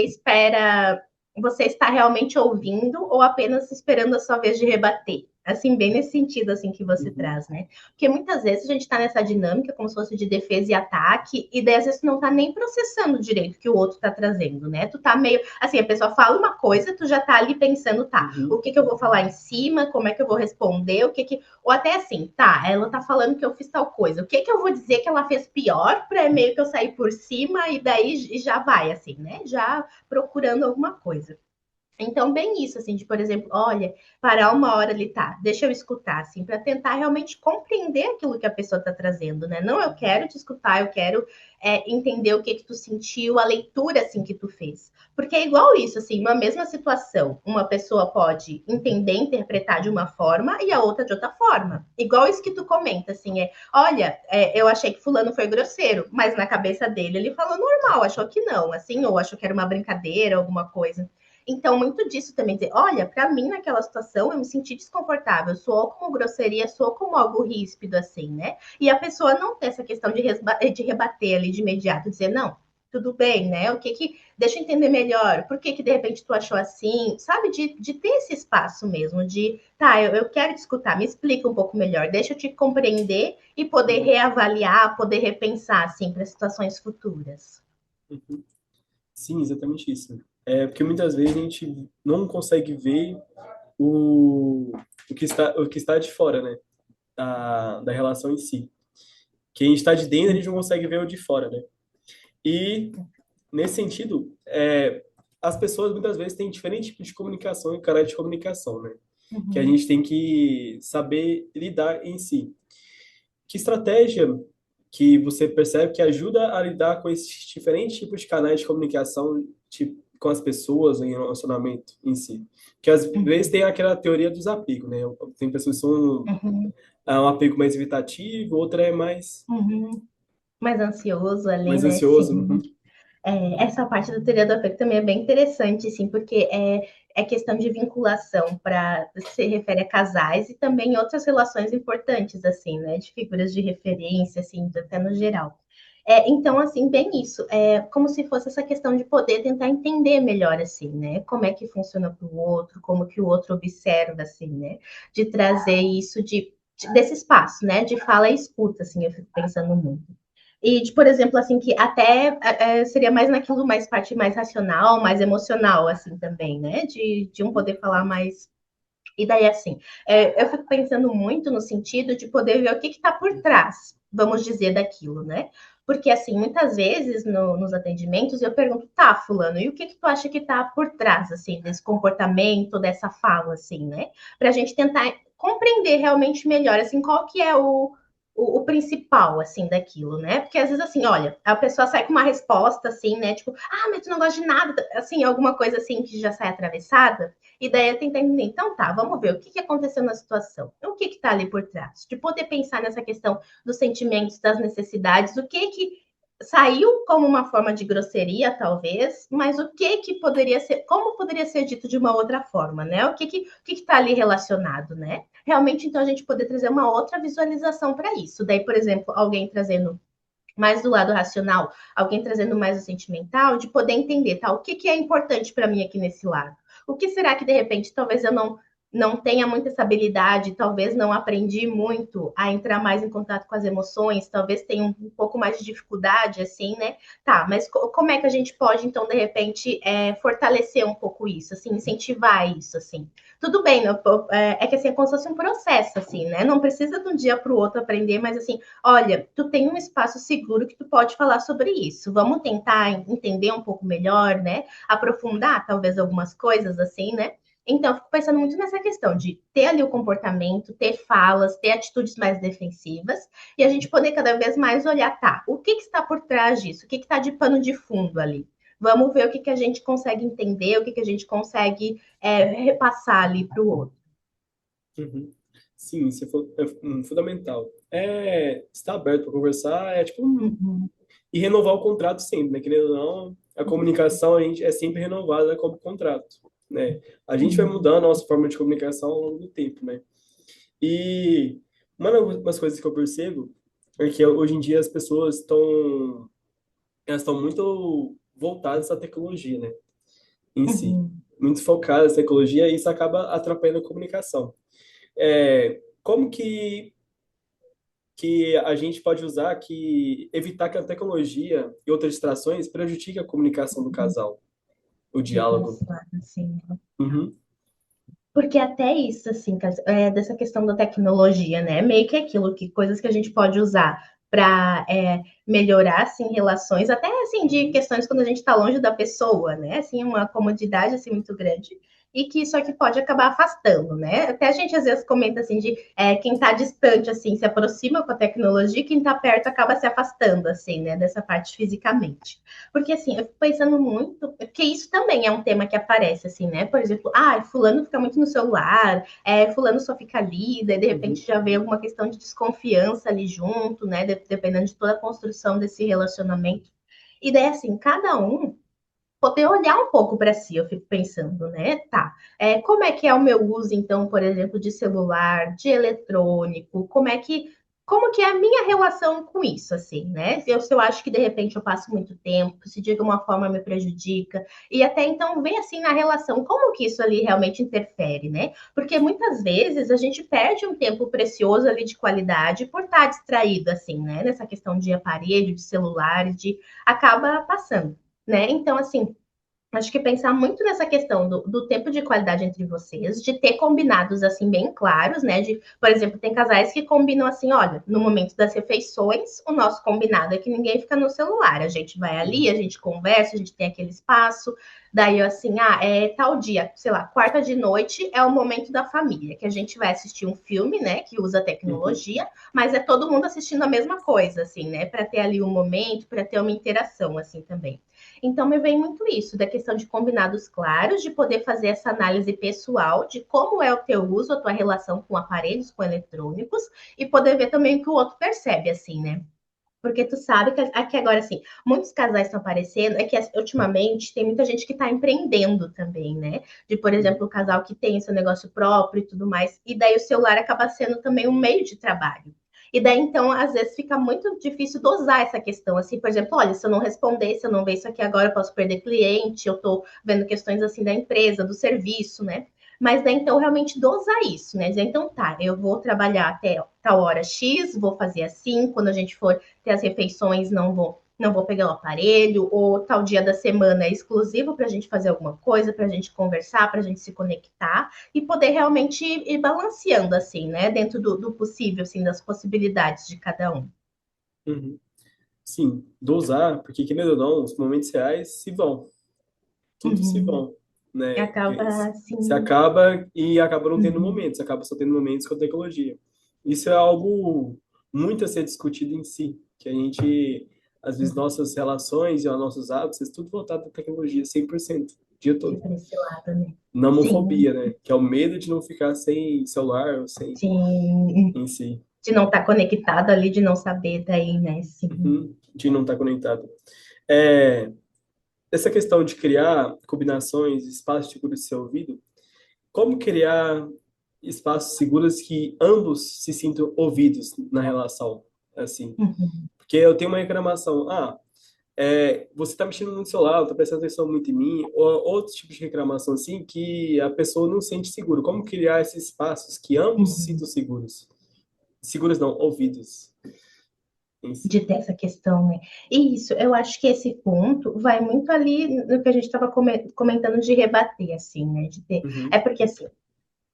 Speaker 2: está realmente ouvindo ou apenas esperando a sua vez de rebater? Assim, bem nesse sentido, assim, que você
Speaker 1: uhum,
Speaker 2: traz, né? Porque muitas vezes a gente está nessa dinâmica como se fosse de defesa e ataque, e daí às vezes tu não tá nem processando direito o que o outro tá trazendo, né? Tu tá meio, assim, a pessoa fala uma coisa, tu já tá ali pensando, tá, o
Speaker 1: uhum,
Speaker 2: que que eu vou falar em cima, como é que eu vou responder, ou até assim, tá, ela tá falando que eu fiz tal coisa, o que que eu vou dizer que ela fez pior pra meio que eu sair por cima e daí já vai, assim, né? Já procurando alguma coisa. Então, bem isso, assim, de, por exemplo, olha, parar uma hora ali, tá, deixa eu escutar, assim, para tentar realmente compreender aquilo que a pessoa está trazendo, né? Não, eu quero te escutar, eu quero entender o que que tu sentiu, a leitura, assim, que tu fez. Porque é igual isso, assim, uma mesma situação, uma pessoa pode entender, interpretar de uma forma e a outra de outra forma. Igual isso que tu comenta, assim, olha, eu achei que fulano foi grosseiro, mas na cabeça dele ele falou normal, achou que não, assim, ou achou que era uma brincadeira, alguma coisa. Então, muito disso também dizer, olha, para mim naquela situação eu me senti desconfortável, soou como grosseria, soou como algo ríspido, assim, né? E a pessoa não ter essa questão de rebater ali de imediato, dizer, não, tudo bem, né? O que que. Deixa eu entender melhor, por que que de repente tu achou assim, sabe? De ter esse espaço mesmo, de, tá, eu quero te escutar, me explica um pouco melhor, deixa eu te compreender e poder reavaliar, poder repensar, assim, para situações futuras.
Speaker 1: Uhum. Sim, exatamente isso. É porque muitas vezes a gente não consegue ver o, o que está de fora, né? Da relação em si. Quem está de dentro, a gente não consegue ver o de fora, né? E, nesse sentido, as pessoas muitas vezes têm diferentes tipos de comunicação e caráter de comunicação, né? Que a
Speaker 2: Uhum.
Speaker 1: gente tem que saber lidar em si. Que estratégia que você percebe que ajuda a lidar com esses diferentes tipos de canais de comunicação, tipo, com as pessoas em relacionamento em si? Porque às vezes
Speaker 2: Uhum.
Speaker 1: tem aquela teoria dos apegos, né? Tem pessoas que são
Speaker 2: Uhum.
Speaker 1: um apego mais evitativo, outra é
Speaker 2: Uhum. Mais ansioso ali,
Speaker 1: mais
Speaker 2: né?
Speaker 1: ansioso.
Speaker 2: Sim.
Speaker 1: Uhum.
Speaker 2: Essa parte da teoria do apego também é bem interessante, assim, porque é questão de vinculação para se refere a casais e também outras relações importantes, assim, né? De figuras de referência, assim, até no geral. Então, assim, bem isso. É como se fosse essa questão de poder tentar entender melhor, assim, né? Como é que funciona para o outro, como que o outro observa, assim, né? De trazer isso desse espaço, né? De fala e escuta, assim, eu fico pensando muito. E, por exemplo, assim, que até seria mais naquilo, mais parte mais racional, mais emocional, assim, também, né? De um poder falar mais. E daí, assim, eu fico pensando muito no sentido de poder ver o que está por trás, vamos dizer, daquilo, né? Porque, assim, muitas vezes nos atendimentos eu pergunto, tá, fulano, e o que que tu acha que está por trás, assim, desse comportamento, dessa fala, assim, né? Para a gente tentar compreender realmente melhor, assim, qual que é o principal, assim, daquilo, né? Porque às vezes, assim, olha, a pessoa sai com uma resposta, assim, né? Tipo, ah, mas tu não gosta de nada, assim, alguma coisa assim que já sai atravessada. E daí eu tentar entender, então tá, vamos ver o que aconteceu na situação, o que está ali por trás, de poder pensar nessa questão dos sentimentos, das necessidades, o que saiu como uma forma de grosseria, talvez, mas o que poderia ser, como poderia ser dito de uma outra forma, né? O que está ali relacionado, né? Realmente, então, a gente poder trazer uma outra visualização para isso. Daí, por exemplo, alguém trazendo mais do lado racional, alguém trazendo mais o sentimental, de poder entender, tá? O que é importante para mim aqui nesse lado? O que será que de repente talvez eu não tenha muita essa habilidade, talvez não aprendi muito a entrar mais em contato com as emoções, talvez tenha um pouco mais de dificuldade, assim, né? Tá, mas como é que a gente pode, então, de repente, fortalecer um pouco isso, assim, incentivar isso, assim? Tudo bem, é que assim, é como se fosse um processo, assim, né? Não precisa de um dia para o outro aprender, mas assim, olha, tu tem um espaço seguro que tu pode falar sobre isso. Vamos tentar entender um pouco melhor, né? Aprofundar talvez algumas coisas assim, né? Então, eu fico pensando muito nessa questão de ter ali o comportamento, ter falas, ter atitudes mais defensivas, e a gente poder cada vez mais olhar, tá, o que está por trás disso? O que está de pano de fundo ali? Vamos ver o que a gente consegue entender, o que a gente consegue repassar ali para o outro.
Speaker 1: Uhum. Sim, isso é fundamental. Estar aberto para conversar, tipo,
Speaker 2: Uhum,
Speaker 1: e renovar o contrato sempre, né? Querendo ou não, a comunicação a gente é sempre renovada como contrato, né? A gente vai
Speaker 2: uhum,
Speaker 1: mudando a nossa forma de comunicação ao longo do tempo, né? E das coisas que eu percebo é que hoje em dia as pessoas elas estão muito voltadas à tecnologia, né? Em si,
Speaker 2: uhum.
Speaker 1: muito focadas na tecnologia e isso acaba atrapalhando a comunicação. Como que a gente pode usar que evitar que a tecnologia e outras distrações prejudiquem a comunicação do casal, o diálogo?
Speaker 2: Desse lado, assim.
Speaker 1: Uhum,
Speaker 2: Porque até isso, assim, dessa questão da tecnologia, né? Meio que aquilo, que coisas que a gente pode usar para melhorar, assim, relações, até, assim, de questões quando a gente está longe da pessoa, né? Assim, uma comodidade, assim, muito grande. E que isso aqui pode acabar afastando, né? Até a gente, às vezes, comenta, assim, de quem está distante, assim, se aproxima com a tecnologia, e quem está perto acaba se afastando, assim, né? Dessa parte fisicamente. Porque, assim, eu fico pensando muito, porque isso também é um tema que aparece, assim, né? Por exemplo, fulano fica muito no celular, fulano só fica ali, daí de
Speaker 1: uhum,
Speaker 2: repente já vem alguma questão de desconfiança ali junto, né? Dependendo de toda a construção desse relacionamento. E daí, assim, cada um poder olhar um pouco para si, eu fico pensando, né? Tá, como é que é o meu uso, então, por exemplo, de celular, de eletrônico, como que é a minha relação com isso, assim, né? Se eu acho que de repente eu passo muito tempo, se de alguma forma me prejudica, e até então ver assim na relação, como que isso ali realmente interfere, né? Porque muitas vezes a gente perde um tempo precioso ali de qualidade por estar distraído, assim, né? Nessa questão de aparelho, de celular, de acaba passando, né? Então, assim, acho que pensar muito nessa questão do tempo de qualidade entre vocês, de ter combinados assim bem claros, né? De, por exemplo, tem casais que combinam assim, olha, no momento das refeições, o nosso combinado é que ninguém fica no celular. A gente vai ali, a gente conversa, a gente tem aquele espaço. Daí, assim, é tal dia, sei lá, quarta de noite é o momento da família, que a gente vai assistir um filme, né? Que usa
Speaker 1: Uhum.
Speaker 2: tecnologia, mas é todo mundo assistindo a mesma coisa, assim, né? Para ter ali um momento, para ter uma interação, assim também. Então, me vem muito isso, da questão de combinados claros, de poder fazer essa análise pessoal de como é o teu uso, a tua relação com aparelhos, com eletrônicos, e poder ver também o que o outro percebe, assim, né? Porque tu sabe que aqui agora, assim, muitos casais estão aparecendo, é que ultimamente tem muita gente que está empreendendo também, né? De, por exemplo, o casal que tem seu negócio próprio e tudo mais, e daí o celular acaba sendo também um meio de trabalho. E daí, então, às vezes fica muito difícil dosar essa questão, assim, por exemplo, olha, se eu não responder, se eu não ver isso aqui agora, eu posso perder cliente, eu tô vendo questões, assim, da empresa, do serviço, né? Mas daí, então, realmente dosar isso, né? Dizer, então, tá, eu vou trabalhar até tal hora X, vou fazer assim, quando a gente for ter as refeições, não vou pegar o aparelho, ou tal dia da semana é exclusivo para a gente fazer alguma coisa, para a gente conversar, para a gente se conectar e poder realmente ir balanceando assim, né? Dentro do possível, assim, das possibilidades de cada um.
Speaker 1: Uhum. Sim, dosar, porque querendo ou não, os momentos reais se vão, tudo se
Speaker 2: Uhum.
Speaker 1: vão, né?
Speaker 2: Acaba
Speaker 1: Porque se
Speaker 2: assim.
Speaker 1: acaba e acaba não tendo
Speaker 2: Uhum.
Speaker 1: momentos, acaba só tendo momentos com a tecnologia. Isso é algo muito a ser discutido em si, que a gente, às vezes,
Speaker 2: Uhum.
Speaker 1: nossas relações e os nossos hábitos, é tudo voltado à tecnologia, 100%, o dia
Speaker 2: É
Speaker 1: todo.
Speaker 2: para esse lado, né? Sim,
Speaker 1: Namofobia, né? Que é o medo de não ficar sem celular ou sem
Speaker 2: sim.
Speaker 1: em si,
Speaker 2: De não estar conectado ali, de não saber daí, né? Sim.
Speaker 1: uhum, de não estar conectado. É, essa questão de criar combinações, espaços seguros de ser ouvido, como criar espaços seguros que ambos se sintam ouvidos na relação, assim?
Speaker 2: Uhum.
Speaker 1: Porque eu tenho uma reclamação, você está mexendo no celular, está prestando atenção muito em mim, ou outros tipos de reclamação assim que a pessoa não sente seguro. Como criar esses espaços que ambos se
Speaker 2: Uhum.
Speaker 1: sintam seguros? Seguros não, ouvidos em
Speaker 2: De
Speaker 1: si.
Speaker 2: ter essa questão, né? E isso, eu acho que esse ponto vai muito ali no que a gente estava comentando de rebater, assim, né? De ter. É
Speaker 1: Uhum,
Speaker 2: porque, assim,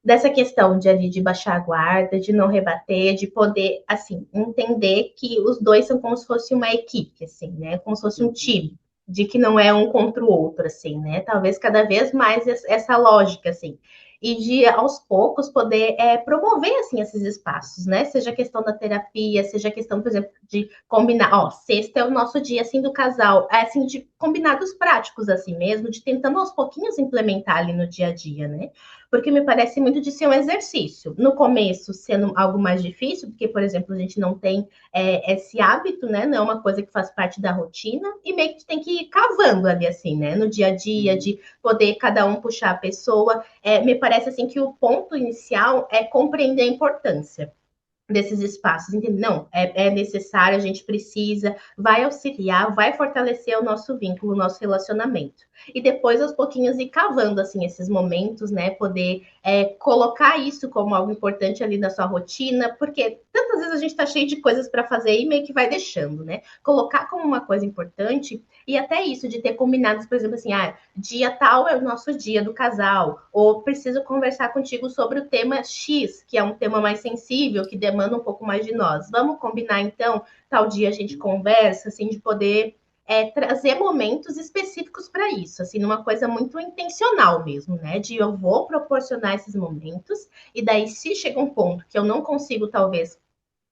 Speaker 2: dessa questão de ali de baixar a guarda, de não rebater, de poder, assim, entender que os dois são como se fosse uma equipe, assim, né? Como se fosse um
Speaker 1: uhum,
Speaker 2: time, de que não é um contra o outro, assim, né? Talvez cada vez mais essa lógica, assim. E de aos poucos poder promover assim esses espaços, né? Seja a questão da terapia, seja a questão, por exemplo, de combinar, ó, sexta é o nosso dia assim do casal, assim de combinados práticos assim mesmo, de tentando aos pouquinhos implementar ali no dia a dia, né? Porque me parece muito de ser um exercício. No começo, sendo algo mais difícil, porque, por exemplo, a gente não tem esse hábito, né? Não é uma coisa que faz parte da rotina, e meio que tem que ir cavando ali, assim, né? No dia a dia,
Speaker 1: uhum.
Speaker 2: de poder cada um puxar a pessoa. Me parece, assim, que o ponto inicial é compreender a importância desses espaços, entendeu? Não, é necessário, a gente precisa, vai auxiliar, vai fortalecer o nosso vínculo, o nosso relacionamento. E depois, aos pouquinhos, ir cavando, assim, esses momentos, né? Poder colocar isso como algo importante ali na sua rotina, porque tantas vezes a gente tá cheio de coisas para fazer e meio que vai deixando, né? Colocar como uma coisa importante e até isso de ter combinados, por exemplo, assim, dia tal é o nosso dia do casal, ou preciso conversar contigo sobre o tema X, que é um tema mais sensível, que demanda um pouco mais de nós. Vamos combinar então, tal dia a gente conversa, assim, de poder trazer momentos específicos para isso, assim, numa coisa muito intencional mesmo, né? De eu vou proporcionar esses momentos, e daí, se chega um ponto que eu não consigo, talvez,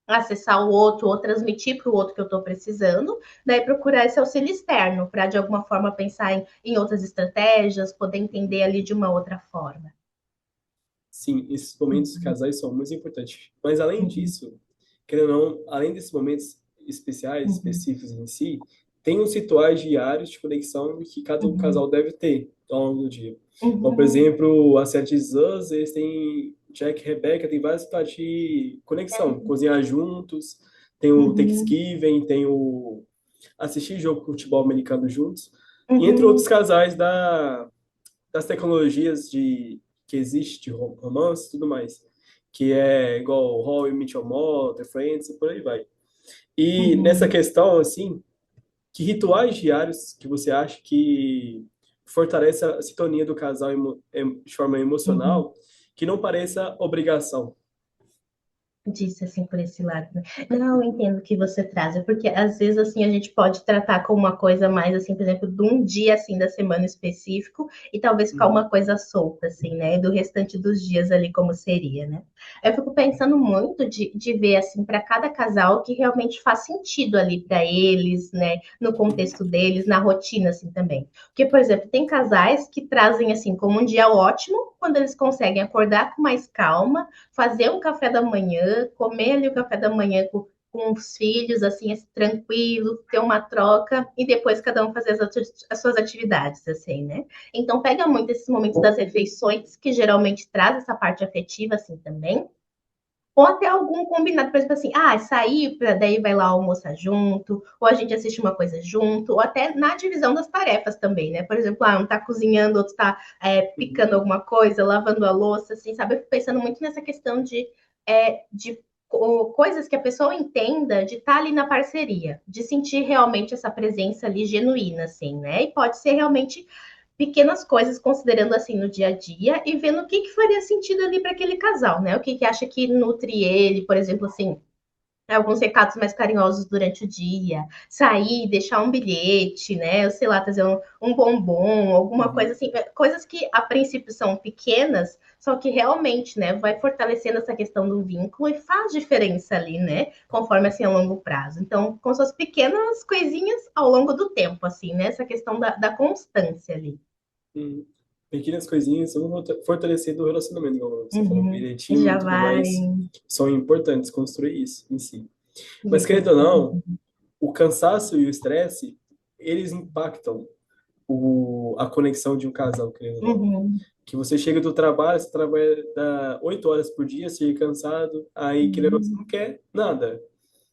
Speaker 2: acessar o outro ou transmitir para o outro que eu estou precisando, daí procurar esse auxílio externo para de alguma forma pensar em outras estratégias, poder entender ali de uma outra forma.
Speaker 1: Sim, esses momentos
Speaker 2: Uhum,
Speaker 1: casais são muito importantes. Mas além
Speaker 2: uhum,
Speaker 1: disso, querendo ou não, além desses momentos especiais,
Speaker 2: uhum,
Speaker 1: específicos em si, tem uns rituais diários de conexão que cada um
Speaker 2: Uhum.
Speaker 1: casal deve ter ao longo do dia. Então, por
Speaker 2: Uhum.
Speaker 1: exemplo, a série This Is Us, eles têm Jack e Rebecca, tem vários rituais de conexão, cozinhar juntos, tem o
Speaker 2: Uhum.
Speaker 1: Thanksgiving, tem o assistir jogo de futebol americano juntos, e entre outros
Speaker 2: Uhum.
Speaker 1: casais das tecnologias que existe de romance e tudo mais, que é igual How I Met Your Mother, Friends e por aí vai. E nessa
Speaker 2: Uhum.
Speaker 1: questão, assim, que rituais diários que você acha que fortalece a sintonia do casal de forma
Speaker 2: Uhum.
Speaker 1: emocional, que não pareça obrigação?
Speaker 2: Disse assim por esse lado, né? Não, eu entendo o que você traz, é porque às vezes assim a gente pode tratar como uma coisa mais assim, por exemplo, de um dia assim da semana específico e talvez ficar uma
Speaker 1: Uhum,
Speaker 2: coisa solta assim, né? Do restante dos dias ali como seria, né? Eu fico pensando muito de ver assim para cada casal que realmente faz sentido ali para eles, né? No
Speaker 1: uhum,
Speaker 2: contexto deles, na rotina assim também. Porque, por exemplo, tem casais que trazem assim como um dia ótimo quando eles conseguem acordar com mais calma, fazer um café da manhã, comer ali o café da manhã com os filhos, assim, tranquilo, ter uma troca e depois cada um fazer as suas atividades, assim, né? Então pega muito esses momentos das refeições, que geralmente traz essa parte afetiva, assim, também. Ou até algum combinado, por exemplo, assim, sair, daí vai lá almoçar junto, ou a gente assiste uma coisa junto, ou até na divisão das tarefas também, né? Por exemplo, um tá cozinhando, outro tá
Speaker 1: uhum,
Speaker 2: picando alguma coisa, lavando a louça, assim, sabe? Eu fico pensando muito nessa questão de coisas que a pessoa entenda de estar ali na parceria, de sentir realmente essa presença ali genuína, assim, né? E pode ser realmente pequenas coisas, considerando assim no dia a dia e vendo o que faria sentido ali para aquele casal, né? O que acha que nutre ele, por exemplo, assim, alguns recados mais carinhosos durante o dia, sair, deixar um bilhete, né? Eu sei lá, trazer um bombom, alguma coisa
Speaker 1: uhum.
Speaker 2: assim, coisas que a princípio são pequenas, só que realmente, né, vai fortalecendo essa questão do vínculo e faz diferença ali, né? Conforme assim a longo prazo. Então, com suas pequenas coisinhas ao longo do tempo, assim, né? Essa questão da constância ali.
Speaker 1: Uhum. Pequenas coisinhas vão fortalecendo o relacionamento, igual você falou,
Speaker 2: Uhum.
Speaker 1: bilhetinho
Speaker 2: Já
Speaker 1: e tudo
Speaker 2: vai.
Speaker 1: mais, são importantes construir isso em si. Mas, querendo ou não,
Speaker 2: Uhum.
Speaker 1: o cansaço e o estresse, eles impactam a conexão de um casal, querendo ou não.
Speaker 2: Uhum.
Speaker 1: Que você chega do trabalho, você trabalha 8 horas por dia, você chega cansado, aí querendo, ou não, você não
Speaker 2: Uhum.
Speaker 1: quer nada.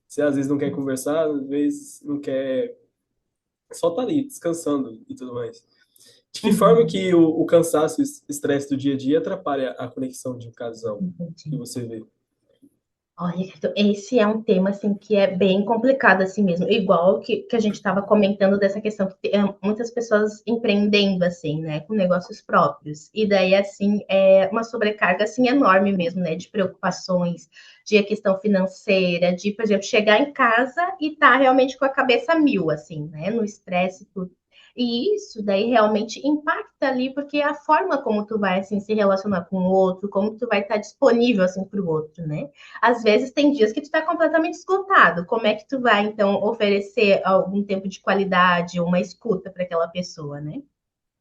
Speaker 1: Você às vezes não quer conversar, às vezes não quer, só tá ali, descansando e tudo mais. De que forma
Speaker 2: Uhum.
Speaker 1: que o cansaço e o estresse do dia a dia atrapalha a conexão de um casal que
Speaker 2: Entendi.
Speaker 1: você vê?
Speaker 2: Olha, Ricardo, esse é um tema assim que é bem complicado assim mesmo, igual que a gente estava comentando dessa questão que tem muitas pessoas empreendendo assim, né, com negócios próprios. E daí assim é uma sobrecarga assim enorme mesmo, né, de preocupações, de a questão financeira, de, por exemplo, chegar em casa e estar realmente com a cabeça a mil assim, né, no estresse e tudo. E isso daí realmente impacta ali, porque é a forma como tu vai assim se relacionar com o outro, como tu vai estar disponível assim para o outro, né? Às vezes tem dias que tu está completamente esgotado. Como é que tu vai, então, oferecer algum tempo de qualidade, uma escuta para aquela pessoa, né?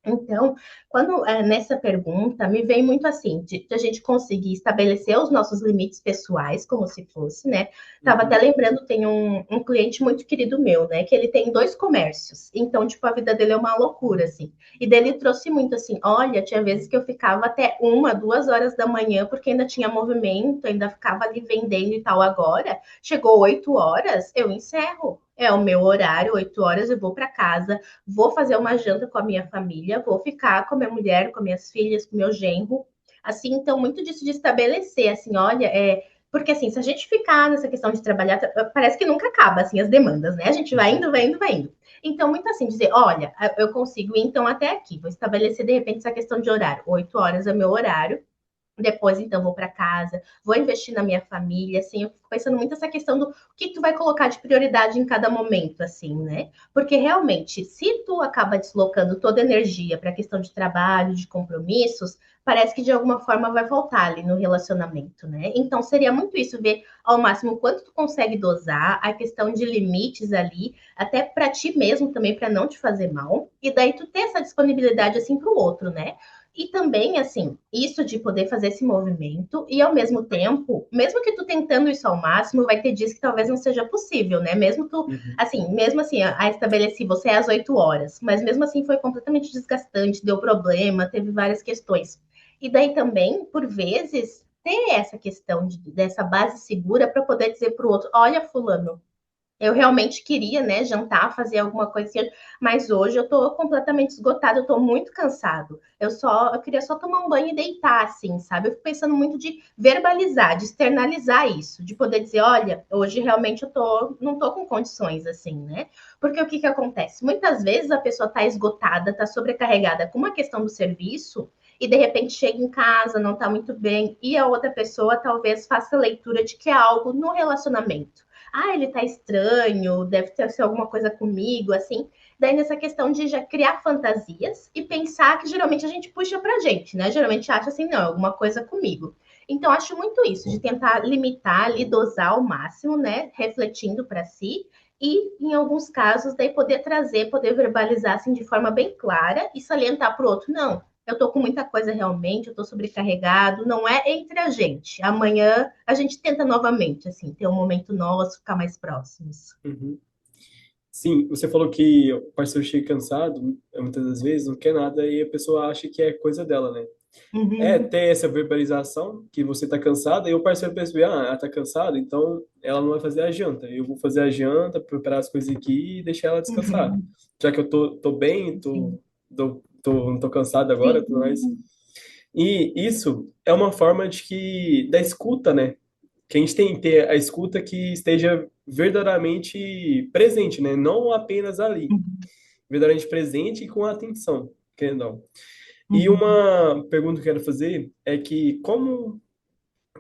Speaker 2: Então, quando nessa pergunta, me vem muito assim, de a gente conseguir estabelecer os nossos limites pessoais, como se fosse, né? Tava até
Speaker 1: Uhum,
Speaker 2: lembrando, tem um cliente muito querido meu, né? Que ele tem dois comércios. Então, tipo, a vida dele é uma loucura, assim. E dele trouxe muito assim: olha, tinha vezes que eu ficava até 1, 2 horas da manhã, porque ainda tinha movimento, ainda ficava ali vendendo e tal. Agora, chegou 8 horas, eu encerro. É o meu horário, 8 horas, eu vou para casa, vou fazer uma janta com a minha família, vou ficar com a minha mulher, com minhas filhas, com meu genro. Assim, então, muito disso de estabelecer, assim, olha, porque assim, se a gente ficar nessa questão de trabalhar, parece que nunca acaba, assim, as demandas, né? A gente vai
Speaker 1: uhum,
Speaker 2: indo, vai indo, vai indo. Então, muito assim, dizer, olha, eu consigo ir então até aqui, vou estabelecer de repente essa questão de horário. 8 horas é meu horário, depois, então, vou para casa, vou investir na minha família, assim, eu fico pensando muito essa questão do que tu vai colocar de prioridade em cada momento, assim, né? Porque realmente, se tu acaba deslocando toda a energia para a questão de trabalho, de compromissos, parece que de alguma forma vai voltar ali no relacionamento, né? Então, seria muito isso, ver ao máximo quanto tu consegue dosar, a questão de limites ali, até para ti mesmo também, para não te fazer mal, e daí tu ter essa disponibilidade, assim, para o outro, né? E também, assim, isso de poder fazer esse movimento e, ao mesmo tempo, mesmo que tu tentando isso ao máximo, vai ter dias que talvez não seja possível, né?
Speaker 1: Uhum.
Speaker 2: Mesmo assim, a estabeleci você é às 8 horas, mas mesmo assim foi completamente desgastante, deu problema, teve várias questões. E daí também, por vezes, ter essa questão dessa base segura para poder dizer para o outro, olha, fulano, eu realmente queria, né, jantar, fazer alguma coisa assim, mas hoje eu tô completamente esgotada, eu tô muito cansado. Eu queria só tomar um banho e deitar, assim, sabe? Eu fico pensando muito de verbalizar, de externalizar isso, de poder dizer, olha, hoje realmente não tô com condições, assim, né? Porque o que que acontece? Muitas vezes a pessoa tá esgotada, tá sobrecarregada com uma questão do serviço, e de repente chega em casa, não tá muito bem, e a outra pessoa talvez faça a leitura de que é algo no relacionamento. Ah, ele tá estranho, deve ter sido alguma coisa comigo, assim. Daí nessa questão de já criar fantasias e pensar que geralmente a gente puxa pra gente, né? Geralmente acha assim, não, alguma coisa comigo. Então acho muito isso, de tentar limitar ali, dosar ao máximo, né? Refletindo para si e, em alguns casos, daí poder trazer, poder verbalizar assim de forma bem clara e salientar para o outro, não, eu tô com muita coisa realmente, eu tô sobrecarregado, não é entre a gente. Amanhã a gente tenta novamente, assim, ter um momento nosso, ficar mais próximos.
Speaker 1: Uhum. Sim, você falou que o parceiro chega cansado, muitas das vezes não quer nada e a pessoa acha que é coisa dela, né? É
Speaker 2: Uhum.
Speaker 1: ter essa verbalização que você tá cansada e o parceiro perceber, ah, ela tá cansada, então ela não vai fazer a janta. Eu vou fazer a janta, preparar as coisas aqui e deixar ela descansar.
Speaker 2: Uhum.
Speaker 1: Já que eu tô bem,
Speaker 2: Sim.
Speaker 1: não tô cansado agora, tudo mais.
Speaker 2: Sim.
Speaker 1: E isso é uma forma da escuta, né? Que a gente tem que ter a escuta que esteja verdadeiramente presente, né? Não apenas ali,
Speaker 2: Uhum.
Speaker 1: verdadeiramente presente e com atenção, querendo ou não. E
Speaker 2: Uhum.
Speaker 1: uma pergunta que eu quero fazer é que como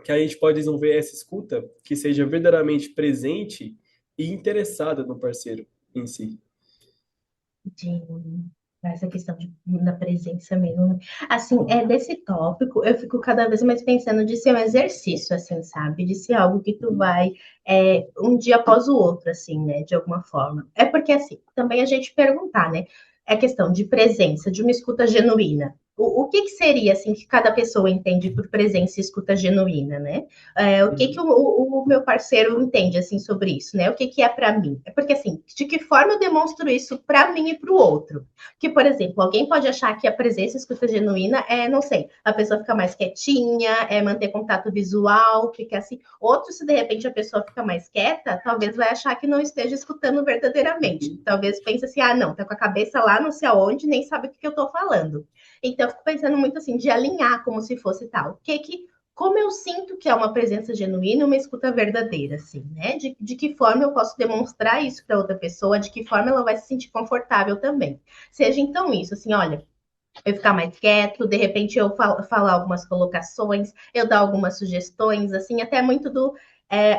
Speaker 1: que a gente pode desenvolver essa escuta que seja verdadeiramente presente e interessada no parceiro em si?
Speaker 2: De essa questão da presença mesmo, né? Assim, desse tópico, eu fico cada vez mais pensando de ser um exercício, assim, sabe? De ser algo que tu
Speaker 1: Uhum,
Speaker 2: vai um dia após o outro, assim, né? De alguma forma. É porque, assim, também a gente perguntar, né? É questão de presença, de uma escuta genuína. O que que seria, assim, que cada pessoa entende por presença e escuta genuína, né? O que que
Speaker 1: uhum,
Speaker 2: o meu parceiro entende, assim, sobre isso, né? O que que é para mim? É porque, assim, de que forma eu demonstro isso para mim e para o outro? Que, por exemplo, alguém pode achar que a presença e escuta genuína não sei, a pessoa fica mais quietinha, manter contato visual, fica assim. Outro, se de repente a pessoa fica mais quieta, talvez vai achar que não esteja escutando verdadeiramente.
Speaker 1: uhum,
Speaker 2: Talvez pense assim, ah, não, tá com a cabeça lá não sei aonde, nem sabe o que eu tô falando. Então, eu fico pensando muito assim, de alinhar como se fosse tal. Como eu sinto que é uma presença genuína, uma escuta verdadeira, assim, né? De que forma eu posso demonstrar isso para outra pessoa, de que forma ela vai se sentir confortável também. Seja então isso, assim, olha, eu ficar mais quieto, de repente eu falar algumas colocações, eu dar algumas sugestões, assim, até muito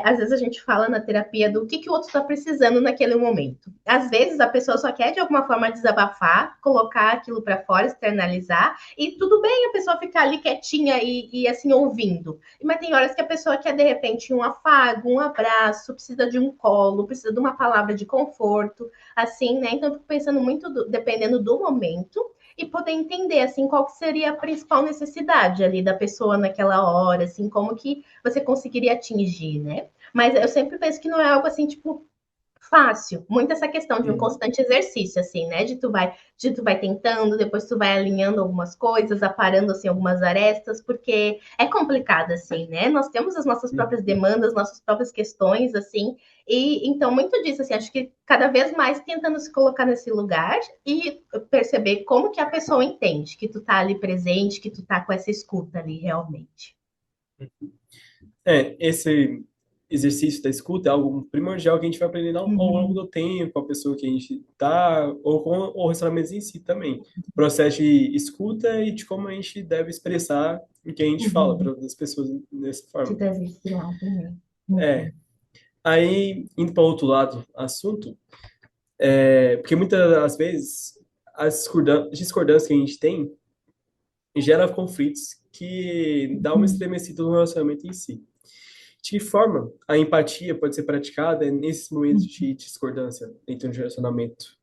Speaker 2: às vezes a gente fala na terapia do que o outro está precisando naquele momento. Às vezes a pessoa só quer de alguma forma desabafar, colocar aquilo para fora, externalizar, e tudo bem a pessoa ficar ali quietinha e assim ouvindo. Mas tem horas que a pessoa quer de repente um afago, um abraço, precisa de um colo, precisa de uma palavra de conforto, assim, né? Então eu fico pensando muito dependendo do momento e poder entender assim qual que seria a principal necessidade ali da pessoa naquela hora, assim, como que você conseguiria atingir, né? Mas eu sempre penso que não é algo assim, tipo, fácil. Muito essa questão de um
Speaker 1: uhum,
Speaker 2: constante exercício, assim, né? De tu vai tentando, depois tu vai alinhando algumas coisas, aparando, assim, algumas arestas, porque é complicado, assim, né? Nós temos as nossas próprias
Speaker 1: uhum.
Speaker 2: demandas, nossas próprias questões, assim, e então muito disso, assim, acho que cada vez mais tentando se colocar nesse lugar e perceber como que a pessoa entende que tu tá ali presente, que tu tá com essa escuta ali realmente.
Speaker 1: Esse exercício da escuta é algo primordial que a gente vai aprendendo ao longo
Speaker 2: Uhum,
Speaker 1: do tempo, a pessoa que a gente tá, ou com o relacionamento em si também. Processo de escuta e de como a gente deve expressar o que a gente fala para
Speaker 2: uhum.
Speaker 1: outras pessoas dessa
Speaker 2: De
Speaker 1: forma.
Speaker 2: trazer esse lado, né?
Speaker 1: É,
Speaker 2: Uhum,
Speaker 1: aí, indo para outro lado do assunto, porque muitas das vezes as discordâncias que a gente tem gera conflitos que dá uma
Speaker 2: uhum.
Speaker 1: estremecida no relacionamento em si. De que forma a empatia pode ser praticada nesses momentos de discordância dentro de um relacionamento?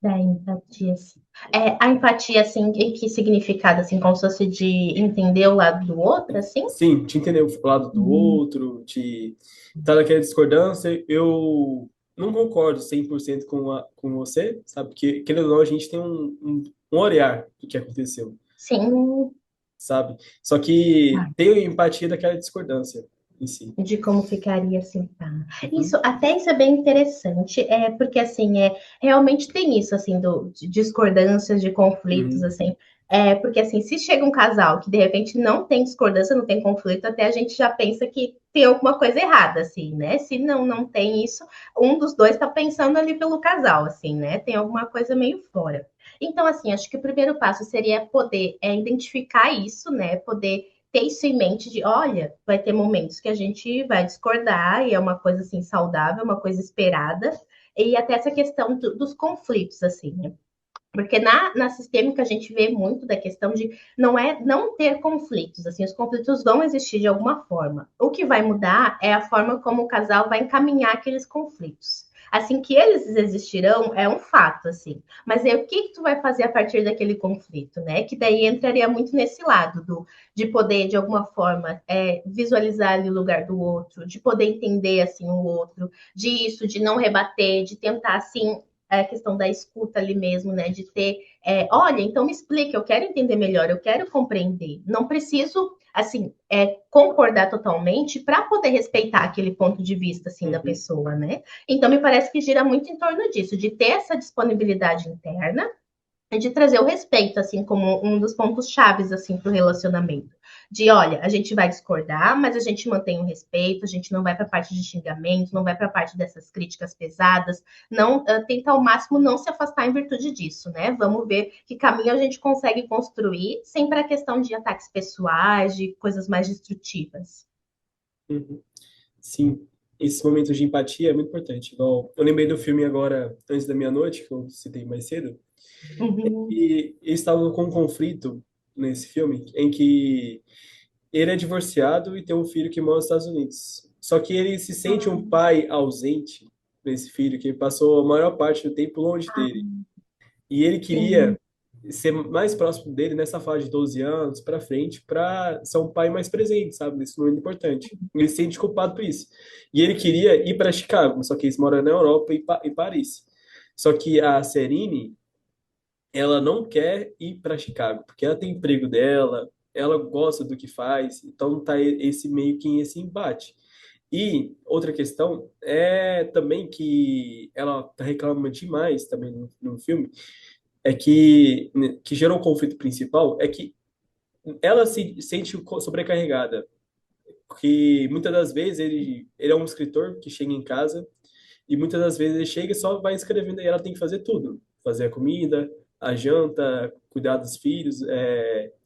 Speaker 2: Da empatia, assim. A empatia, assim, em que significado, assim, como se fosse de entender o lado do outro, assim?
Speaker 1: Sim, te entender o lado do
Speaker 2: Hum,
Speaker 1: outro, te tá naquela discordância. Eu não concordo 100% com você, sabe? Porque, querendo ou não, a gente tem um olhar do que aconteceu,
Speaker 2: sim,
Speaker 1: sabe? Só que
Speaker 2: tá.
Speaker 1: tem empatia daquela discordância em si.
Speaker 2: De como ficaria assim, tá.
Speaker 1: Uhum,
Speaker 2: Isso é bem interessante, porque assim, realmente tem isso, assim, de discordâncias, de conflitos,
Speaker 1: uhum,
Speaker 2: assim, porque assim, se chega um casal que de repente não tem discordância, não tem conflito, até a gente já pensa que tem alguma coisa errada, assim, né? Se não tem isso, um dos dois tá pensando ali pelo casal, assim, né? Tem alguma coisa meio fora. Então, assim, acho que o primeiro passo seria poder identificar isso, né? Poder ter isso em mente de, olha, vai ter momentos que a gente vai discordar e é uma coisa assim saudável, uma coisa esperada, e até essa questão dos conflitos, assim, né? Porque na sistêmica a gente vê muito da questão de não ter conflitos, assim, os conflitos vão existir de alguma forma. O que vai mudar é a forma como o casal vai encaminhar aqueles conflitos. Assim que eles existirão é um fato, assim. Mas é o que tu vai fazer a partir daquele conflito, né? Que daí entraria muito nesse lado de poder, de alguma forma, visualizar ali o lugar do outro, de poder entender, assim, o outro, de não rebater, de tentar, assim, a questão da escuta ali mesmo, né? De ter, olha, então me explica, eu quero entender melhor, eu quero compreender. Não preciso, assim, concordar totalmente para poder respeitar aquele ponto de vista, assim, da
Speaker 1: uhum,
Speaker 2: pessoa, né? Então, me parece que gira muito em torno disso, de ter essa disponibilidade interna de trazer o respeito, assim, como um dos pontos chaves, assim, para o relacionamento. De, olha, a gente vai discordar, mas a gente mantém o respeito, a gente não vai para a parte de xingamento, não vai para a parte dessas críticas pesadas, não tenta ao máximo não se afastar em virtude disso, né? Vamos ver que caminho a gente consegue construir sem para a questão de ataques pessoais, de coisas mais destrutivas.
Speaker 1: uhum. Sim, esse momento de empatia é muito importante. Igual, eu lembrei do filme agora, Antes da Meia-Noite, que eu citei mais cedo,
Speaker 2: Uhum.
Speaker 1: e eles estavam com um conflito nesse filme, em que ele é divorciado e tem um filho que mora nos Estados Unidos. Só que ele se sente um pai ausente nesse filho, que passou a maior parte do tempo longe dele. E ele
Speaker 2: Sim,
Speaker 1: queria ser mais próximo dele nessa fase de 12 anos para frente, para ser um pai mais presente, sabe? Nesse momento importante. Ele se sente culpado por isso. E ele queria ir para Chicago, só que eles moram na Europa e em Paris. Só que a Serine, ela não quer ir para Chicago, porque ela tem emprego dela, ela gosta do que faz, então tá esse meio que esse embate. E outra questão é também que ela tá reclamando demais também no filme, é que gerou o conflito principal, é que ela se sente sobrecarregada, porque muitas das vezes ele é um escritor que chega em casa e muitas das vezes ele chega e só vai escrevendo e ela tem que fazer tudo. Fazer a comida, a janta, cuidar dos filhos,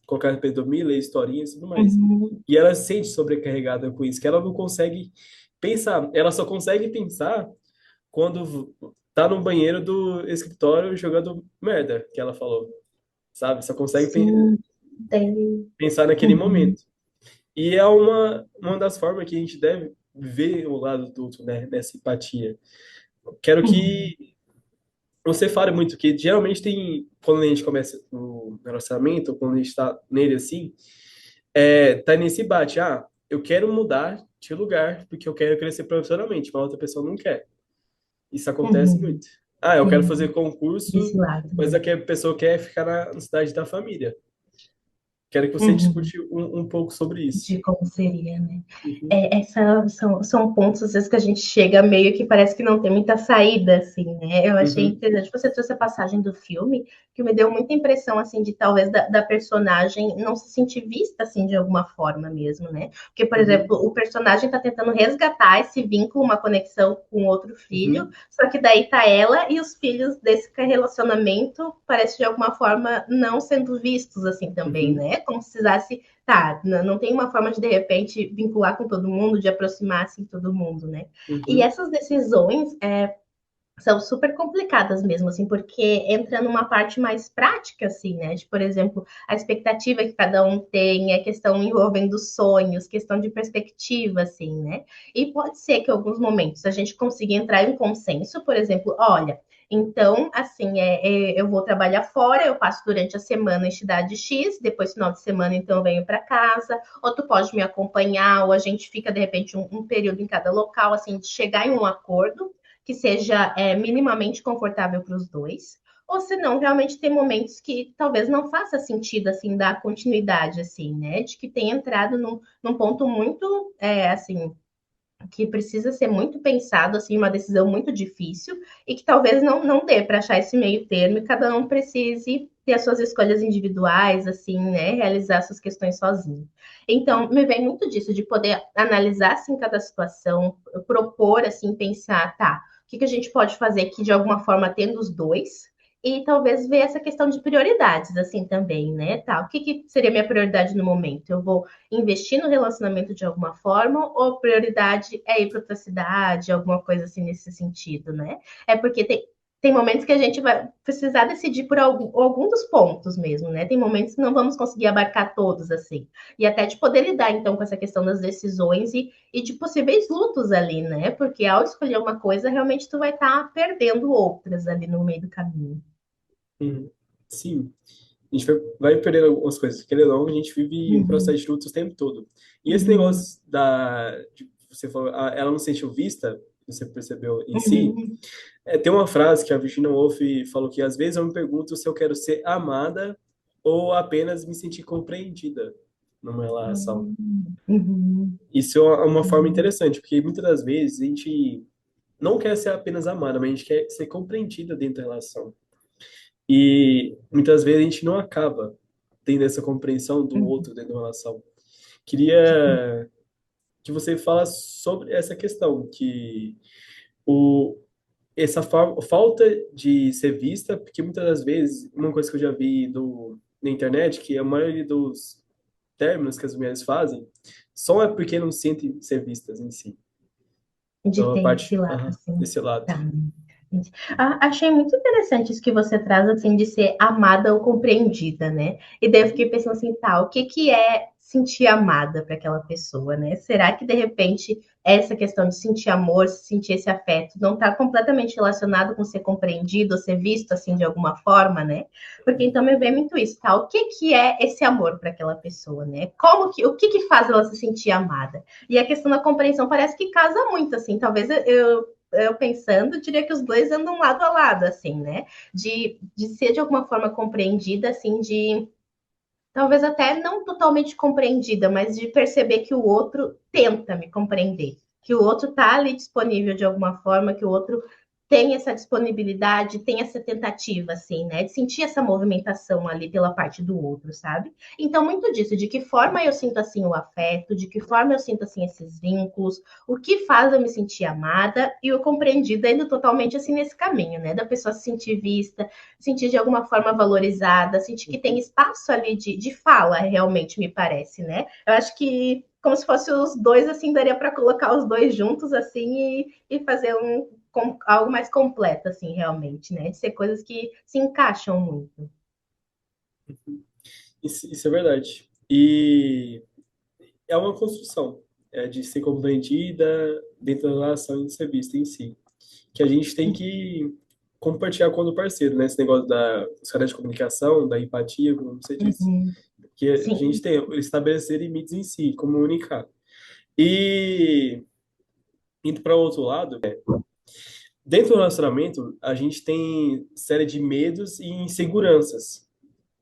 Speaker 1: colocar para dormir, ler historinhas e tudo mais.
Speaker 2: uhum.
Speaker 1: E ela se sente sobrecarregada com isso, que ela não consegue pensar. Ela só consegue pensar quando tá no banheiro do escritório jogando merda, que ela falou, sabe? Só consegue
Speaker 2: Sim, tem.
Speaker 1: pensar naquele
Speaker 2: Uhum.
Speaker 1: momento. E é uma das formas que a gente deve ver o lado do outro, né? Nessa empatia. Quero
Speaker 2: Uhum.
Speaker 1: que você fale muito, que geralmente tem, quando a gente começa o relacionamento, ou quando a gente tá nele assim, tá nesse embate, eu quero mudar de lugar porque eu quero crescer profissionalmente, mas a outra pessoa não quer. Isso acontece
Speaker 2: Uhum.
Speaker 1: muito. Eu quero fazer
Speaker 2: Tem
Speaker 1: concurso,
Speaker 2: desse lado,
Speaker 1: mas
Speaker 2: né?
Speaker 1: a pessoa quer ficar na cidade da família. Quero que você
Speaker 2: Uhum.
Speaker 1: discute um pouco sobre isso.
Speaker 2: De como seria, né?
Speaker 1: Uhum,
Speaker 2: São pontos, às vezes, que a gente chega meio que parece que não tem muita saída, assim, né? Eu achei
Speaker 1: uhum,
Speaker 2: interessante. Você trouxe a passagem do filme, que me deu muita impressão, assim, de talvez da personagem não se sentir vista, assim, de alguma forma mesmo, né? Porque, por
Speaker 1: uhum,
Speaker 2: exemplo, o personagem tá tentando resgatar esse vínculo, uma conexão com outro filho,
Speaker 1: uhum,
Speaker 2: só que daí tá ela e os filhos desse relacionamento, parece de alguma forma não sendo vistos, assim, também,
Speaker 1: uhum,
Speaker 2: né? Como se precisasse tá, não tem uma forma de repente vincular com todo mundo, de aproximar assim todo mundo, né? E
Speaker 1: uhum,
Speaker 2: essas decisões são super complicadas mesmo, assim, porque entra numa parte mais prática, assim, né? De, por exemplo, a expectativa que cada um tem, a questão envolvendo sonhos, questão de perspectiva, assim, né? E pode ser que em alguns momentos a gente consiga entrar em um consenso, por exemplo, olha, então, assim, eu vou trabalhar fora, eu passo durante a semana em cidade X, depois final de semana, então, eu venho para casa, ou tu pode me acompanhar, ou a gente fica, de repente, um período em cada local, assim, de chegar em um acordo que seja minimamente confortável para os dois, ou se não, realmente tem momentos que talvez não faça sentido, assim, dar continuidade, assim, né, de que tem entrado num ponto muito, assim, que precisa ser muito pensado, assim, uma decisão muito difícil, e que talvez não dê para achar esse meio termo, e cada um precise ter as suas escolhas individuais, assim, né, realizar suas questões sozinho. Então, me vem muito disso, de poder analisar, assim, cada situação, propor, assim, pensar, tá, o que a gente pode fazer aqui, de alguma forma, tendo os dois, e talvez ver essa questão de prioridades, assim, também, né, tá, o que seria minha prioridade no momento? Eu vou investir no relacionamento de alguma forma, ou prioridade é ir para outra cidade, alguma coisa assim nesse sentido, né? É porque tem momentos que a gente vai precisar decidir por algum dos pontos mesmo, né? Tem momentos que não vamos conseguir abarcar todos assim. E até de poder lidar, então, com essa questão das decisões e de possíveis lutos ali, né? Porque ao escolher uma coisa, realmente tu vai estar perdendo outras ali no meio do caminho.
Speaker 1: Uhum. Sim, a gente vai perdendo algumas coisas. Querendo ou não, a gente vive um processo
Speaker 2: Uhum,
Speaker 1: de luto o tempo todo. E esse
Speaker 2: uhum,
Speaker 1: negócio você falou, ela não se sentiu vista, você percebeu em si,
Speaker 2: uhum,
Speaker 1: tem uma frase que a Virginia Woolf falou que às vezes eu me pergunto se eu quero ser amada ou apenas me sentir compreendida numa relação.
Speaker 2: uhum,
Speaker 1: Isso é uma forma
Speaker 2: uhum,
Speaker 1: interessante, porque muitas das vezes a gente não quer ser apenas amada, mas a gente quer ser compreendida dentro da relação. E muitas vezes a gente não acaba tendo essa compreensão do
Speaker 2: uhum.
Speaker 1: outro dentro da relação. Queria que você falasse sobre essa questão, que o, essa falta de ser vista, porque muitas das vezes, uma coisa que eu já vi na internet, que a maioria dos términos que as mulheres fazem, só é porque não sentem ser vistas em si.
Speaker 2: De
Speaker 1: Então, a
Speaker 2: ter esse
Speaker 1: parte
Speaker 2: lado, assim.
Speaker 1: desse lado.
Speaker 2: Tá. Entendi. Achei muito interessante isso que você traz, assim, de ser amada ou compreendida, né? E daí eu fiquei pensando assim, tá, o que que é sentir amada para aquela pessoa, né? Será que, de repente, essa questão de sentir amor, sentir esse afeto, não está completamente relacionado com ser compreendido ou ser visto, assim, de alguma forma, né? Porque então me vem muito isso, tá? O que que é esse amor para aquela pessoa, né? O que que faz ela se sentir amada? E a questão da compreensão parece que casa muito, assim, talvez eu pensando, diria que os dois andam lado a lado, assim, né? De ser de alguma forma compreendida, assim, de talvez até não totalmente compreendida, mas de perceber que o outro tenta me compreender, que o outro está ali disponível de alguma forma, que o outro tem essa disponibilidade, tem essa tentativa, assim, né? De sentir essa movimentação ali pela parte do outro, sabe? Então, muito disso, de que forma eu sinto assim o afeto, de que forma eu sinto assim esses vínculos, o que faz eu me sentir amada e o compreendida indo totalmente assim nesse caminho, né? Da pessoa se sentir vista, sentir de alguma forma valorizada, sentir que tem espaço ali de fala, realmente, me parece, né? Eu acho que como se fosse os dois, assim, daria para colocar os dois juntos, assim, e fazer algo mais completo, assim, realmente, né? De ser coisas que se encaixam muito.
Speaker 1: Isso é verdade. E é uma construção, de ser compreendida dentro da relação e de ser vista em si. Que a gente tem que compartilhar com o parceiro, né? Esse negócio dos canais de comunicação, da empatia, como você disse.
Speaker 2: Uhum.
Speaker 1: Que a gente
Speaker 2: Sim.
Speaker 1: tem estabelecer limites em si, comunicar. E indo para o outro lado, dentro do relacionamento, a gente tem série de medos e inseguranças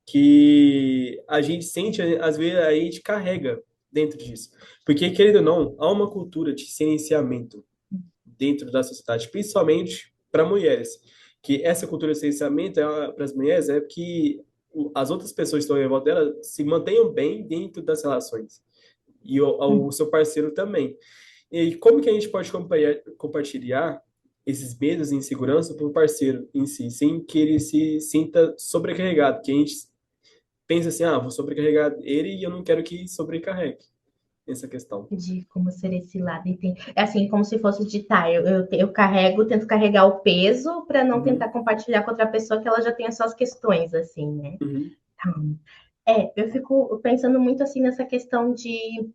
Speaker 1: que a gente sente, às vezes a gente carrega dentro disso. Porque, querendo ou não, há uma cultura de silenciamento dentro da sociedade, principalmente para mulheres. Que essa cultura de silenciamento para as mulheres é que as outras pessoas que estão em volta dela se mantenham bem dentro das relações. E o seu parceiro também. E como que a gente pode compartilhar esses medos e insegurança para o parceiro em si, sem que ele se sinta sobrecarregado? Que a gente pensa assim, vou sobrecarregar ele e eu não quero que sobrecarregue. essa questão.
Speaker 2: De como ser esse lado. É assim, como se fosse ditar. Eu carrego, tento carregar o peso para não
Speaker 1: Uhum,
Speaker 2: tentar compartilhar com outra pessoa que ela já tem as suas questões, assim, né?
Speaker 1: uhum,
Speaker 2: Então, eu fico pensando muito assim nessa questão de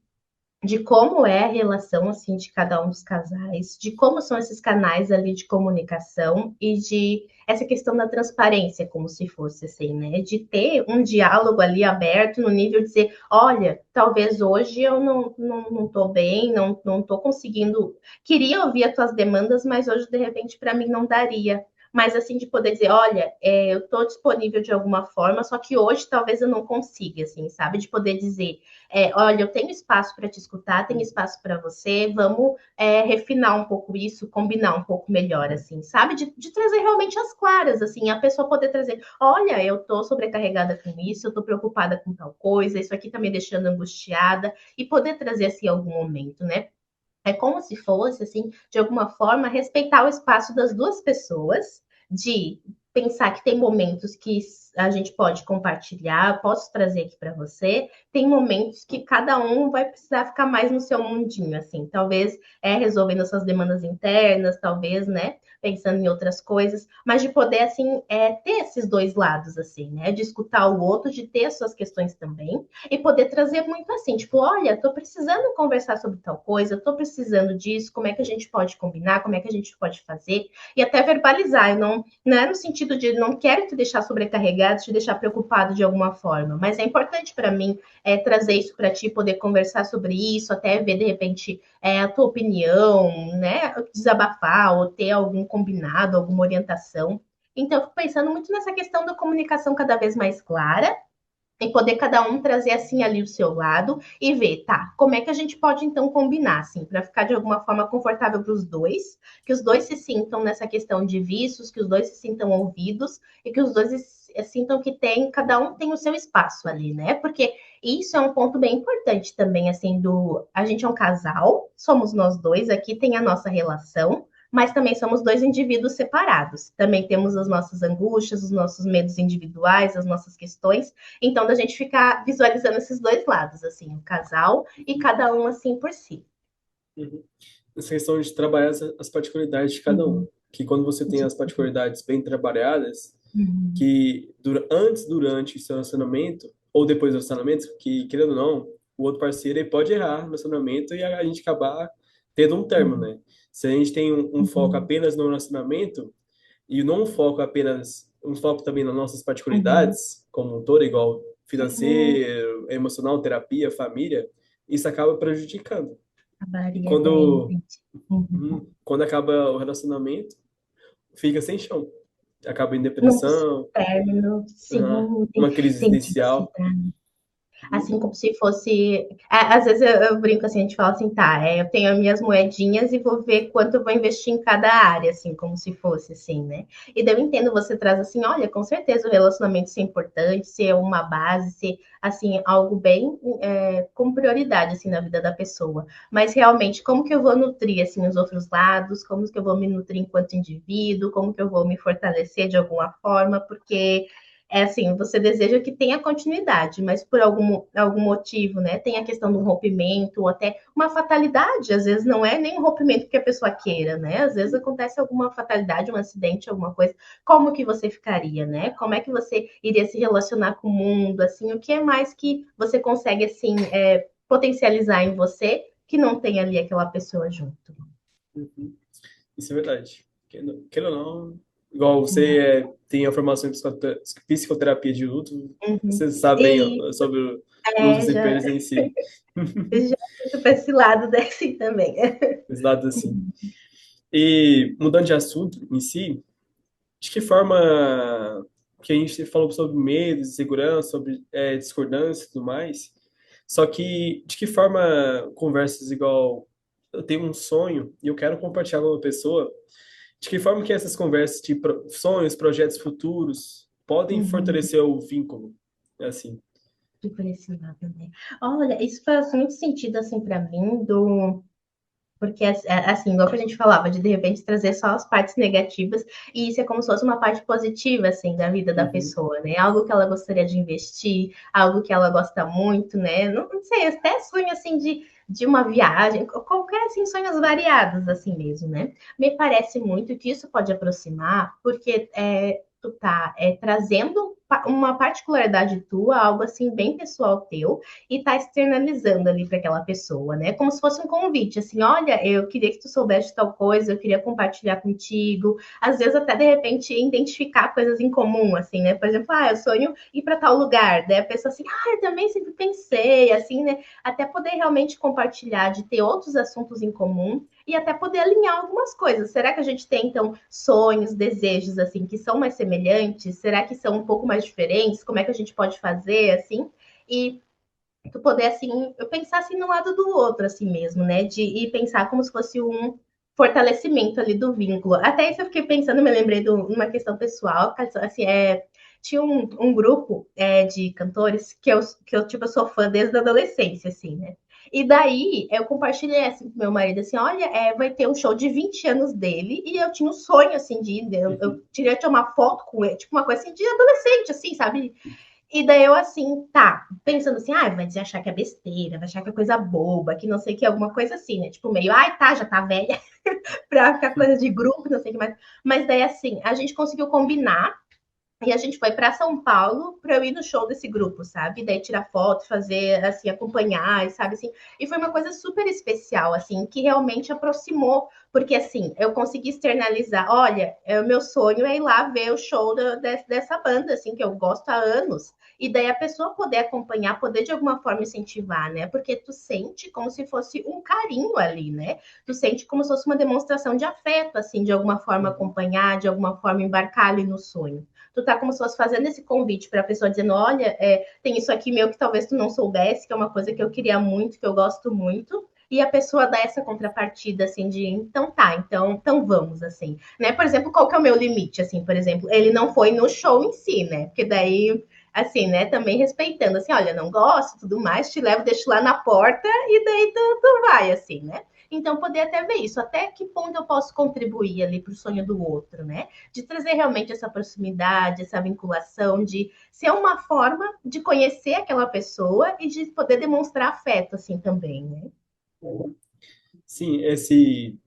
Speaker 2: como é a relação assim de cada um dos casais, de como são esses canais ali de comunicação e de essa questão da transparência, como se fosse assim, né? De ter um diálogo ali aberto no nível de dizer, olha, talvez hoje eu não tô bem, não tô conseguindo, queria ouvir as tuas demandas, mas hoje de repente para mim não daria. Mas assim, de poder dizer, olha, eu estou disponível de alguma forma, só que hoje talvez eu não consiga, assim, sabe? De poder dizer, olha, eu tenho espaço para te escutar, tenho espaço para você, vamos refinar um pouco isso, combinar um pouco melhor, assim, sabe? De trazer realmente as claras, assim, a pessoa poder trazer, olha, eu tô sobrecarregada com isso, eu tô preocupada com tal coisa, isso aqui tá me deixando angustiada, e poder trazer, assim, algum momento, né? É como se fosse, assim, de alguma forma, respeitar o espaço das duas pessoas, de pensar que tem momentos que a gente pode compartilhar, posso trazer aqui para você, tem momentos que cada um vai precisar ficar mais no seu mundinho, assim, talvez resolvendo suas demandas internas, talvez, né, pensando em outras coisas, mas de poder, assim, ter esses dois lados, assim, né, de escutar o outro, de ter as suas questões também, e poder trazer muito assim, tipo, olha, tô precisando conversar sobre tal coisa, tô precisando disso, como é que a gente pode combinar, como é que a gente pode fazer, e até verbalizar, e não é no sentido de não quero te deixar sobrecarregado, te deixar preocupado de alguma forma, mas é importante para mim trazer isso para ti, poder conversar sobre isso, até ver de repente a tua opinião, né, desabafar ou ter algum combinado, alguma orientação. Então, eu fico pensando muito nessa questão da comunicação cada vez mais clara, e poder cada um trazer assim ali o seu lado e ver, tá, como é que a gente pode então combinar, assim, para ficar de alguma forma confortável para os dois, que os dois se sintam nessa questão de vícios, que os dois se sintam ouvidos e que os dois sintam que tem, cada um tem o seu espaço ali, né? Porque isso é um ponto bem importante também, assim, a gente é um casal, somos nós dois aqui, tem a nossa relação, mas também somos dois indivíduos separados. Também temos as nossas angústias, os nossos medos individuais, as nossas questões. Então, da gente ficar visualizando esses dois lados, assim, o casal e cada um assim por si.
Speaker 1: uhum. Essa questão de trabalhar as particularidades de cada um.
Speaker 2: Uhum.
Speaker 1: Que quando você tem as particularidades bem trabalhadas,
Speaker 2: Uhum.
Speaker 1: que antes, durante o seu relacionamento, ou depois do relacionamento, que, querendo ou não, o outro parceiro ele pode errar no relacionamento e a gente acabar tendo um termo,
Speaker 2: Uhum.
Speaker 1: né? Se a gente tem um foco
Speaker 2: Uhum.
Speaker 1: apenas no relacionamento, e não um foco apenas, um foco também nas nossas
Speaker 2: Uhum.
Speaker 1: particularidades, como um todo, igual
Speaker 2: Sim,
Speaker 1: financeiro, emocional, terapia, família, isso acaba prejudicando. E
Speaker 2: acabaria bem,
Speaker 1: quando,
Speaker 2: entendi. Uhum.
Speaker 1: quando acaba o relacionamento, fica sem chão. Acaba em
Speaker 2: Não busca
Speaker 1: depressão,
Speaker 2: término, sim,
Speaker 1: uma crise
Speaker 2: entendi assim,
Speaker 1: existencial.
Speaker 2: tá? Assim como se fosse. Às vezes eu brinco assim, a gente fala assim, tá, eu tenho as minhas moedinhas e vou ver quanto eu vou investir em cada área, assim, como se fosse assim, né? E daí eu entendo, você traz assim, olha, com certeza o relacionamento ser importante, ser uma base, ser assim, algo bem com prioridade assim na vida da pessoa. Mas realmente, como que eu vou nutrir assim os outros lados? Como que eu vou me nutrir enquanto indivíduo? Como que eu vou me fortalecer de alguma forma? Porque assim, você deseja que tenha continuidade, mas por algum motivo, né? Tem a questão do rompimento, ou até uma fatalidade, às vezes não é nem um rompimento que a pessoa queira, né? Às vezes acontece alguma fatalidade, um acidente, alguma coisa. Como que você ficaria, né? Como é que você iria se relacionar com o mundo, assim? O que é mais que você consegue, assim, potencializar em você que não tem ali aquela pessoa junto?
Speaker 1: Uhum. Isso é verdade. Querendo ou não, igual você tem a formação em psicoterapia de luto,
Speaker 2: Uhum.
Speaker 1: você sabe bem
Speaker 2: E
Speaker 1: ó, sobre o lutos e
Speaker 2: já,
Speaker 1: perdas em si.
Speaker 2: já fui para esse lado desse também.
Speaker 1: Esse lado assim. E mudando de assunto em si, de que forma que a gente falou sobre medo, insegurança, sobre discordância e tudo mais, só que de que forma conversas igual eu tenho um sonho e eu quero compartilhar com uma pessoa, de que forma que essas conversas de sonhos, projetos futuros podem
Speaker 2: Uhum.
Speaker 1: fortalecer o vínculo, assim.
Speaker 2: Por esse lado, né? Olha, isso faz muito sentido, assim, para mim, porque, assim, igual que a gente falava, de repente trazer só as partes negativas, e isso é como se fosse uma parte positiva, assim, da vida da
Speaker 1: Uhum,
Speaker 2: pessoa, né? Algo que ela gostaria de investir, algo que ela gosta muito, né? Não sei, até sonho, assim, de uma viagem, qualquer assim, sonhos variados, assim mesmo, né? Me parece muito que isso pode aproximar, porque tu tá trazendo uma particularidade tua, algo assim bem pessoal teu, e tá externalizando ali para aquela pessoa, né? Como se fosse um convite, assim, olha, eu queria que tu soubesse de tal coisa, eu queria compartilhar contigo, às vezes até de repente identificar coisas em comum, assim, né? Por exemplo, eu sonho ir para tal lugar, né? A pessoa assim, eu também sempre pensei, assim, né? Até poder realmente compartilhar, de ter outros assuntos em comum e até poder alinhar algumas coisas. Será que a gente tem, então, sonhos, desejos, assim, que são mais semelhantes? Será que são um pouco mais diferentes? Como é que a gente pode fazer, assim? E tu poder, assim, eu pensar, assim, no lado do outro, assim mesmo, né? E pensar como se fosse um fortalecimento ali do vínculo. Até isso eu fiquei pensando, me lembrei de uma questão pessoal, assim, tinha um grupo de cantores que eu, tipo, eu sou fã desde a adolescência, assim, né? E daí eu compartilhei assim com meu marido, assim, olha, vai ter um show de 20 anos dele, e eu tinha um sonho, assim, de ir, eu queria tirar uma foto com ele, tipo, uma coisa assim de adolescente, assim, sabe? E daí eu assim, tá, pensando assim, vai achar que é besteira, vai achar que é coisa boba, que não sei o que, alguma coisa assim, né? Tipo, meio, tá, já tá velha pra ficar coisa de grupo, não sei o que mais. Mas daí, assim, a gente conseguiu combinar e a gente foi para São Paulo para eu ir no show desse grupo, sabe? Daí tirar foto, fazer, assim, acompanhar, sabe? Assim, e foi uma coisa super especial, assim, que realmente aproximou, porque, assim, eu consegui externalizar, olha, o meu sonho é ir lá ver o show dessa banda, assim, que eu gosto há anos. E daí a pessoa poder acompanhar, poder de alguma forma incentivar, né? Porque tu sente como se fosse um carinho ali, né? Tu sente como se fosse uma demonstração de afeto, assim, de alguma forma acompanhar, de alguma forma embarcar ali no sonho. Tu tá como se fosse fazendo esse convite para a pessoa, dizendo, olha, tem isso aqui meu que talvez tu não soubesse, que é uma coisa que eu queria muito, que eu gosto muito, e a pessoa dá essa contrapartida, assim, de, então tá, então vamos, assim, né? Por exemplo, qual que é o meu limite, assim, por exemplo, ele não foi no show em si, né? Porque daí, assim, né, também respeitando, assim, olha, não gosto, tudo mais, te levo, deixo lá na porta, e daí tu vai, assim, né? Então, poder até ver isso, até que ponto eu posso contribuir ali para o sonho do outro, né? De trazer realmente essa proximidade, essa vinculação, de ser uma forma de conhecer aquela pessoa e de poder demonstrar afeto, assim, também, né?
Speaker 1: Sim, esse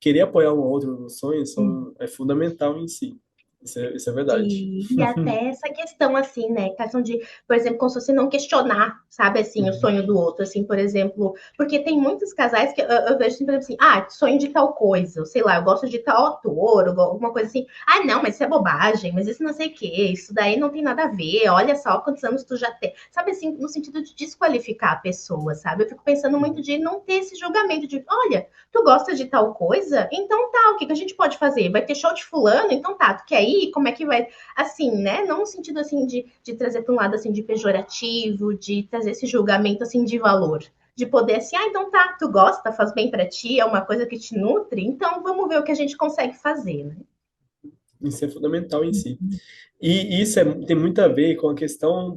Speaker 1: querer apoiar um outro no sonho
Speaker 2: Hum.
Speaker 1: é fundamental em si. Isso é verdade.
Speaker 2: E até essa questão, assim, né? Questão de, por exemplo, como se você não questionar, sabe, assim, o sonho do outro, assim, por exemplo, porque tem muitos casais que eu vejo, assim, por exemplo, assim, sonho de tal coisa, ou sei lá, eu gosto de tal ator, ou alguma coisa assim, não, mas isso é bobagem, mas isso não sei o quê, isso daí não tem nada a ver, olha só quantos anos tu já tem, sabe, assim, no sentido de desqualificar a pessoa, sabe? Eu fico pensando muito de não ter esse julgamento de, olha, tu gosta de tal coisa? Então tá, o que a gente pode fazer? Vai ter show de fulano? Então tá, tu quer ir? Como é que vai? Assim, né? Não no sentido assim de trazer para um lado assim de pejorativo, de trazer esse julgamento assim de valor. De poder assim, então tá, tu gosta, faz bem para ti, é uma coisa que te nutre, então vamos ver o que a gente consegue fazer, né?
Speaker 1: Isso é fundamental em si. E isso tem muito a ver com a questão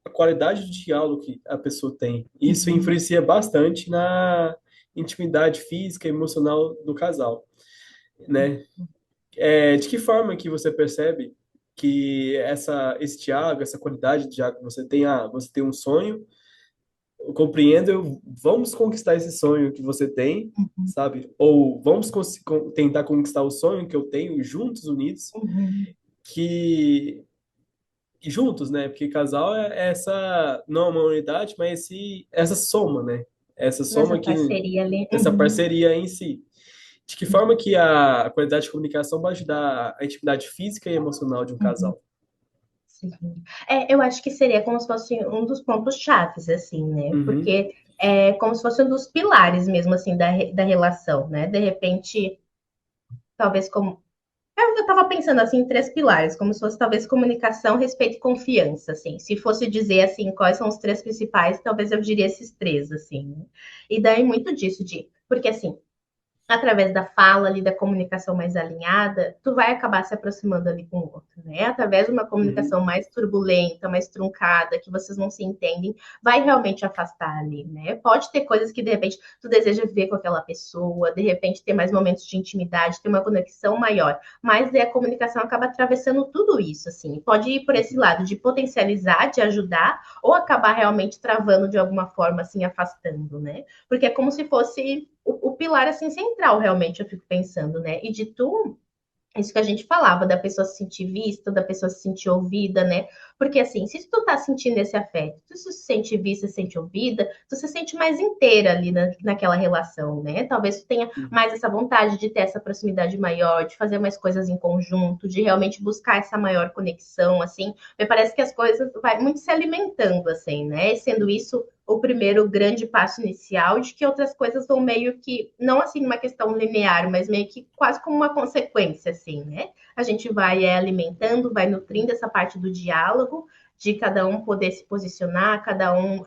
Speaker 1: a qualidade do diálogo que a pessoa tem. Isso
Speaker 2: Uhum.
Speaker 1: influencia bastante na intimidade física e emocional do casal, né? De que forma que você percebe que esse diálogo, essa qualidade de diálogo que você tem, você tem um sonho, eu compreendo, vamos conquistar esse sonho que você tem, sabe? Ou vamos tentar conquistar o sonho que eu tenho juntos, unidos,
Speaker 2: Uhum.
Speaker 1: que juntos, né? Porque casal é essa, não é uma unidade, mas essa soma, né? Essa
Speaker 2: Nessa
Speaker 1: soma que,
Speaker 2: parceria ali.
Speaker 1: essa
Speaker 2: Uhum.
Speaker 1: parceria em si. De que forma que a qualidade de comunicação vai ajudar a intimidade física e emocional de um
Speaker 2: Uhum.
Speaker 1: casal?
Speaker 2: Sim. Eu acho que seria como se fosse um dos pontos chaves, assim, né?
Speaker 1: Uhum,
Speaker 2: Porque é como se fosse um dos pilares mesmo, assim, da relação, né? De repente, talvez como. Eu estava pensando assim em três pilares, como se fosse talvez comunicação, respeito e confiança, assim. Se fosse dizer assim quais são os três principais, talvez eu diria esses três, assim. Né? E daí muito disso de, porque assim, através da fala ali, da comunicação mais alinhada, tu vai acabar se aproximando ali com o outro, né? Através de uma
Speaker 1: Uhum.
Speaker 2: comunicação mais turbulenta, mais truncada, que vocês não se entendem, vai realmente afastar ali, né? Pode ter coisas que de repente tu deseja ver com aquela pessoa, de repente ter mais momentos de intimidade, ter uma conexão maior, mas a comunicação acaba atravessando tudo isso, assim. Pode ir por esse lado de potencializar, de ajudar, ou acabar realmente travando de alguma forma, assim, afastando, né? Porque é como se fosse o pilar assim central, realmente, eu fico pensando, né? E de tu, isso que a gente falava, da pessoa se sentir vista, da pessoa se sentir ouvida, né? Porque assim, se tu tá sentindo esse afeto, tu se sente vista, se sente ouvida, tu se sente mais inteira ali naquela relação, né? Talvez tu tenha
Speaker 1: Uhum.
Speaker 2: mais essa vontade de ter essa proximidade maior, de fazer mais coisas em conjunto, de realmente buscar essa maior conexão, assim. Me parece que as coisas vai muito se alimentando, assim, né? E sendo isso o primeiro grande passo inicial, de que outras coisas vão meio que, não assim uma questão linear, mas meio que quase como uma consequência, assim, né? A gente vai alimentando, vai nutrindo essa parte do diálogo, de cada um poder se posicionar, cada um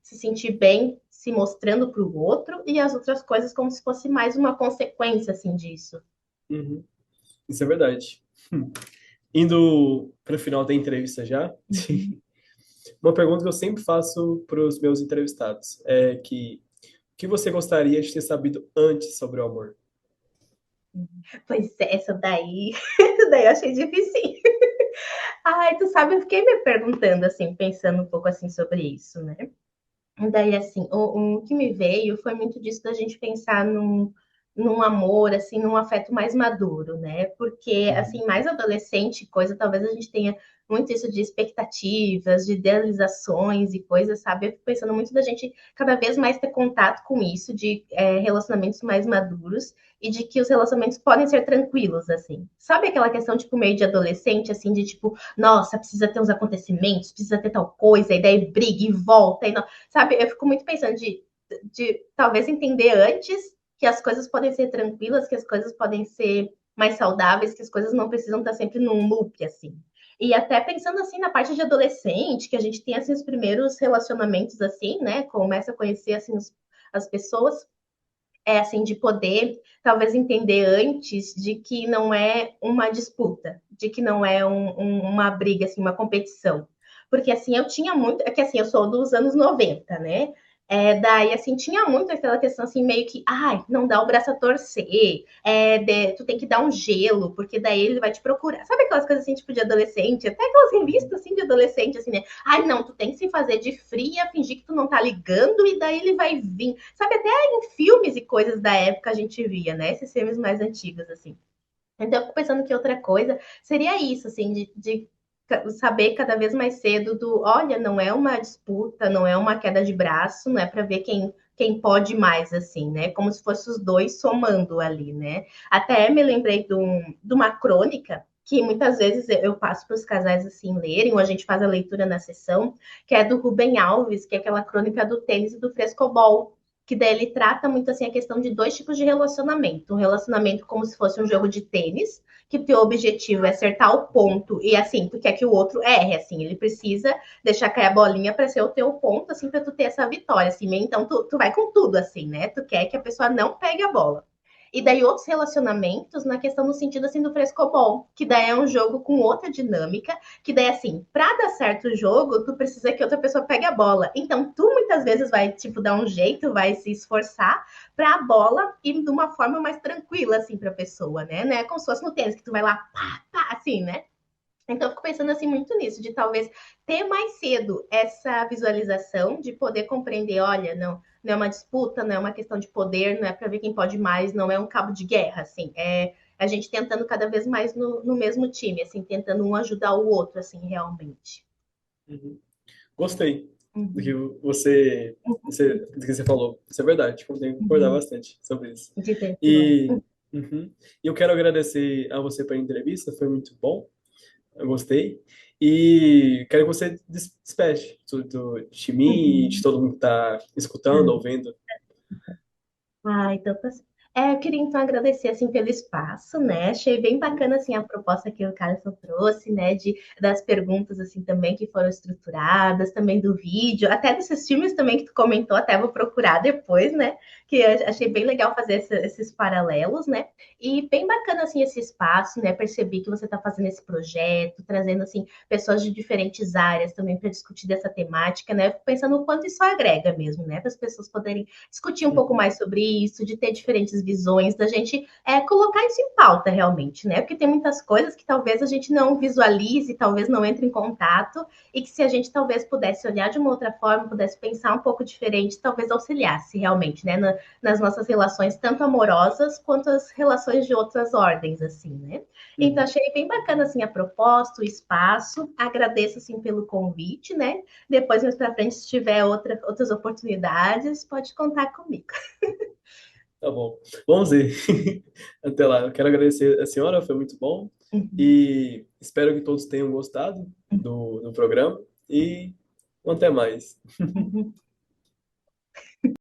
Speaker 2: se sentir bem se mostrando para o outro, e as outras coisas como se fosse mais uma consequência, assim, disso.
Speaker 1: Uhum. Isso é verdade. Hum. Indo para o final da entrevista já,
Speaker 2: Uhum.
Speaker 1: uma pergunta que eu sempre faço para os meus entrevistados é que o que você gostaria de ter sabido antes sobre o amor?
Speaker 2: Pois é, essa daí, essa daí eu achei difícil. Ai, tu sabe, eu fiquei me perguntando, assim, pensando um pouco assim sobre isso, né? Daí, assim, o que me veio foi muito disso da gente pensar num amor, assim, num afeto mais maduro, né? Porque,
Speaker 1: Uhum.
Speaker 2: assim, mais adolescente, coisa, talvez a gente tenha muito isso de expectativas, de idealizações e coisas, sabe? Eu fico pensando muito da gente cada vez mais ter contato com isso, de relacionamentos mais maduros e de que os relacionamentos podem ser tranquilos, assim. Sabe aquela questão, tipo, meio de adolescente, assim, de tipo, nossa, precisa ter uns acontecimentos, precisa ter tal coisa, e daí briga e volta, e não sabe, eu fico muito pensando de talvez entender antes que as coisas podem ser tranquilas, que as coisas podem ser mais saudáveis, que as coisas não precisam estar sempre num loop, assim. E até pensando assim na parte de adolescente, que a gente tem assim os primeiros relacionamentos assim, né? Começa a conhecer assim as pessoas, assim de poder talvez entender antes de que não é uma disputa, de que não é uma briga assim, uma competição. Porque assim, eu tinha muito, é que assim, eu sou dos anos 90, né? Daí, assim, tinha muito aquela questão, assim, meio que, ai, não dá o braço a torcer, tu tem que dar um gelo, porque daí ele vai te procurar. Sabe aquelas coisas, assim, tipo, de adolescente? Até aquelas
Speaker 1: Uhum.
Speaker 2: revistas, assim, de adolescente, assim, né? Ai, não, tu tem que se fazer de fria, fingir que tu não tá ligando, e daí ele vai vir. Sabe, até em filmes e coisas da época a gente via, né? Esses filmes mais antigos, assim. Então, eu fico pensando que outra coisa seria isso, assim, de saber cada vez mais cedo do, olha, não é uma disputa, não é uma queda de braço, não é para ver quem pode mais, assim, né? Como se fosse os dois somando ali, né? Até me lembrei de uma crônica que muitas vezes eu passo para os casais assim lerem, ou a gente faz a leitura na sessão, que é do Rubem Alves, que é aquela crônica do tênis e do frescobol, que daí ele trata muito assim a questão de dois tipos de relacionamento. Um relacionamento como se fosse um jogo de tênis, que o teu objetivo é acertar o ponto e assim, tu quer que o outro erre, assim, ele precisa deixar cair a bolinha para ser o teu ponto, assim, para tu ter essa vitória, assim, então tu vai com tudo, assim, né? Tu quer que a pessoa não pegue a bola. E daí outros relacionamentos na questão no sentido assim do frescobol, que daí é um jogo com outra dinâmica, que daí assim, para dar certo o jogo, tu precisa que outra pessoa pegue a bola. Então tu muitas vezes vai tipo dar um jeito, vai se esforçar para a bola ir de uma forma mais tranquila assim para a pessoa, né? Não é como se fosse no tênis que tu vai lá pá, pá, assim, né? Então, eu fico pensando assim muito nisso, de talvez ter mais cedo essa visualização, de poder compreender, olha, não é uma disputa, não é uma questão de poder, não é para ver quem pode mais, não é um cabo de guerra, assim, é a gente tentando cada vez mais no mesmo time, assim, tentando um ajudar o outro, assim, realmente.
Speaker 1: Uhum. Gostei do que
Speaker 2: Uhum,
Speaker 1: do que você falou. Isso é verdade, eu tenho que concordar
Speaker 2: uhum.
Speaker 1: bastante sobre isso.
Speaker 2: De tempo, é.
Speaker 1: E uhum. E eu quero agradecer a você pela entrevista, foi muito bom, eu gostei. E quero que você despeche de mim e de
Speaker 2: Uhum.
Speaker 1: todo mundo que está escutando,
Speaker 2: Ah,
Speaker 1: ouvindo.
Speaker 2: então tá. Eu queria então agradecer assim pelo espaço, né? Achei bem bacana assim a proposta que o Carlson trouxe, né? Das perguntas assim também que foram estruturadas, também do vídeo, até desses filmes também que tu comentou, até vou procurar depois, né? Que eu achei bem legal fazer esses paralelos, né? E bem bacana assim esse espaço, né? Percebi que você está fazendo esse projeto, trazendo assim pessoas de diferentes áreas também para discutir dessa temática, né? Pensando o quanto isso agrega mesmo, né? Para as pessoas poderem discutir um pouco mais sobre isso, de ter diferentes visões, da gente colocar isso em pauta realmente, né? Porque tem muitas coisas que talvez a gente não visualize, talvez não entre em contato, e que se a gente talvez pudesse olhar de uma outra forma, pudesse pensar um pouco diferente, talvez auxiliasse realmente, né? Nas nossas relações, tanto amorosas quanto as relações de outras ordens, assim, né? Então,
Speaker 1: Uhum.
Speaker 2: achei bem bacana, assim, a proposta, o espaço. Agradeço, assim, pelo convite, né? Depois, mais para frente, se tiver outras oportunidades, pode contar comigo.
Speaker 1: Tá bom. Vamos ver. Até lá. Eu quero agradecer a senhora, foi muito bom.
Speaker 2: Uhum.
Speaker 1: E espero que todos tenham gostado do programa. E até mais.
Speaker 2: Uhum.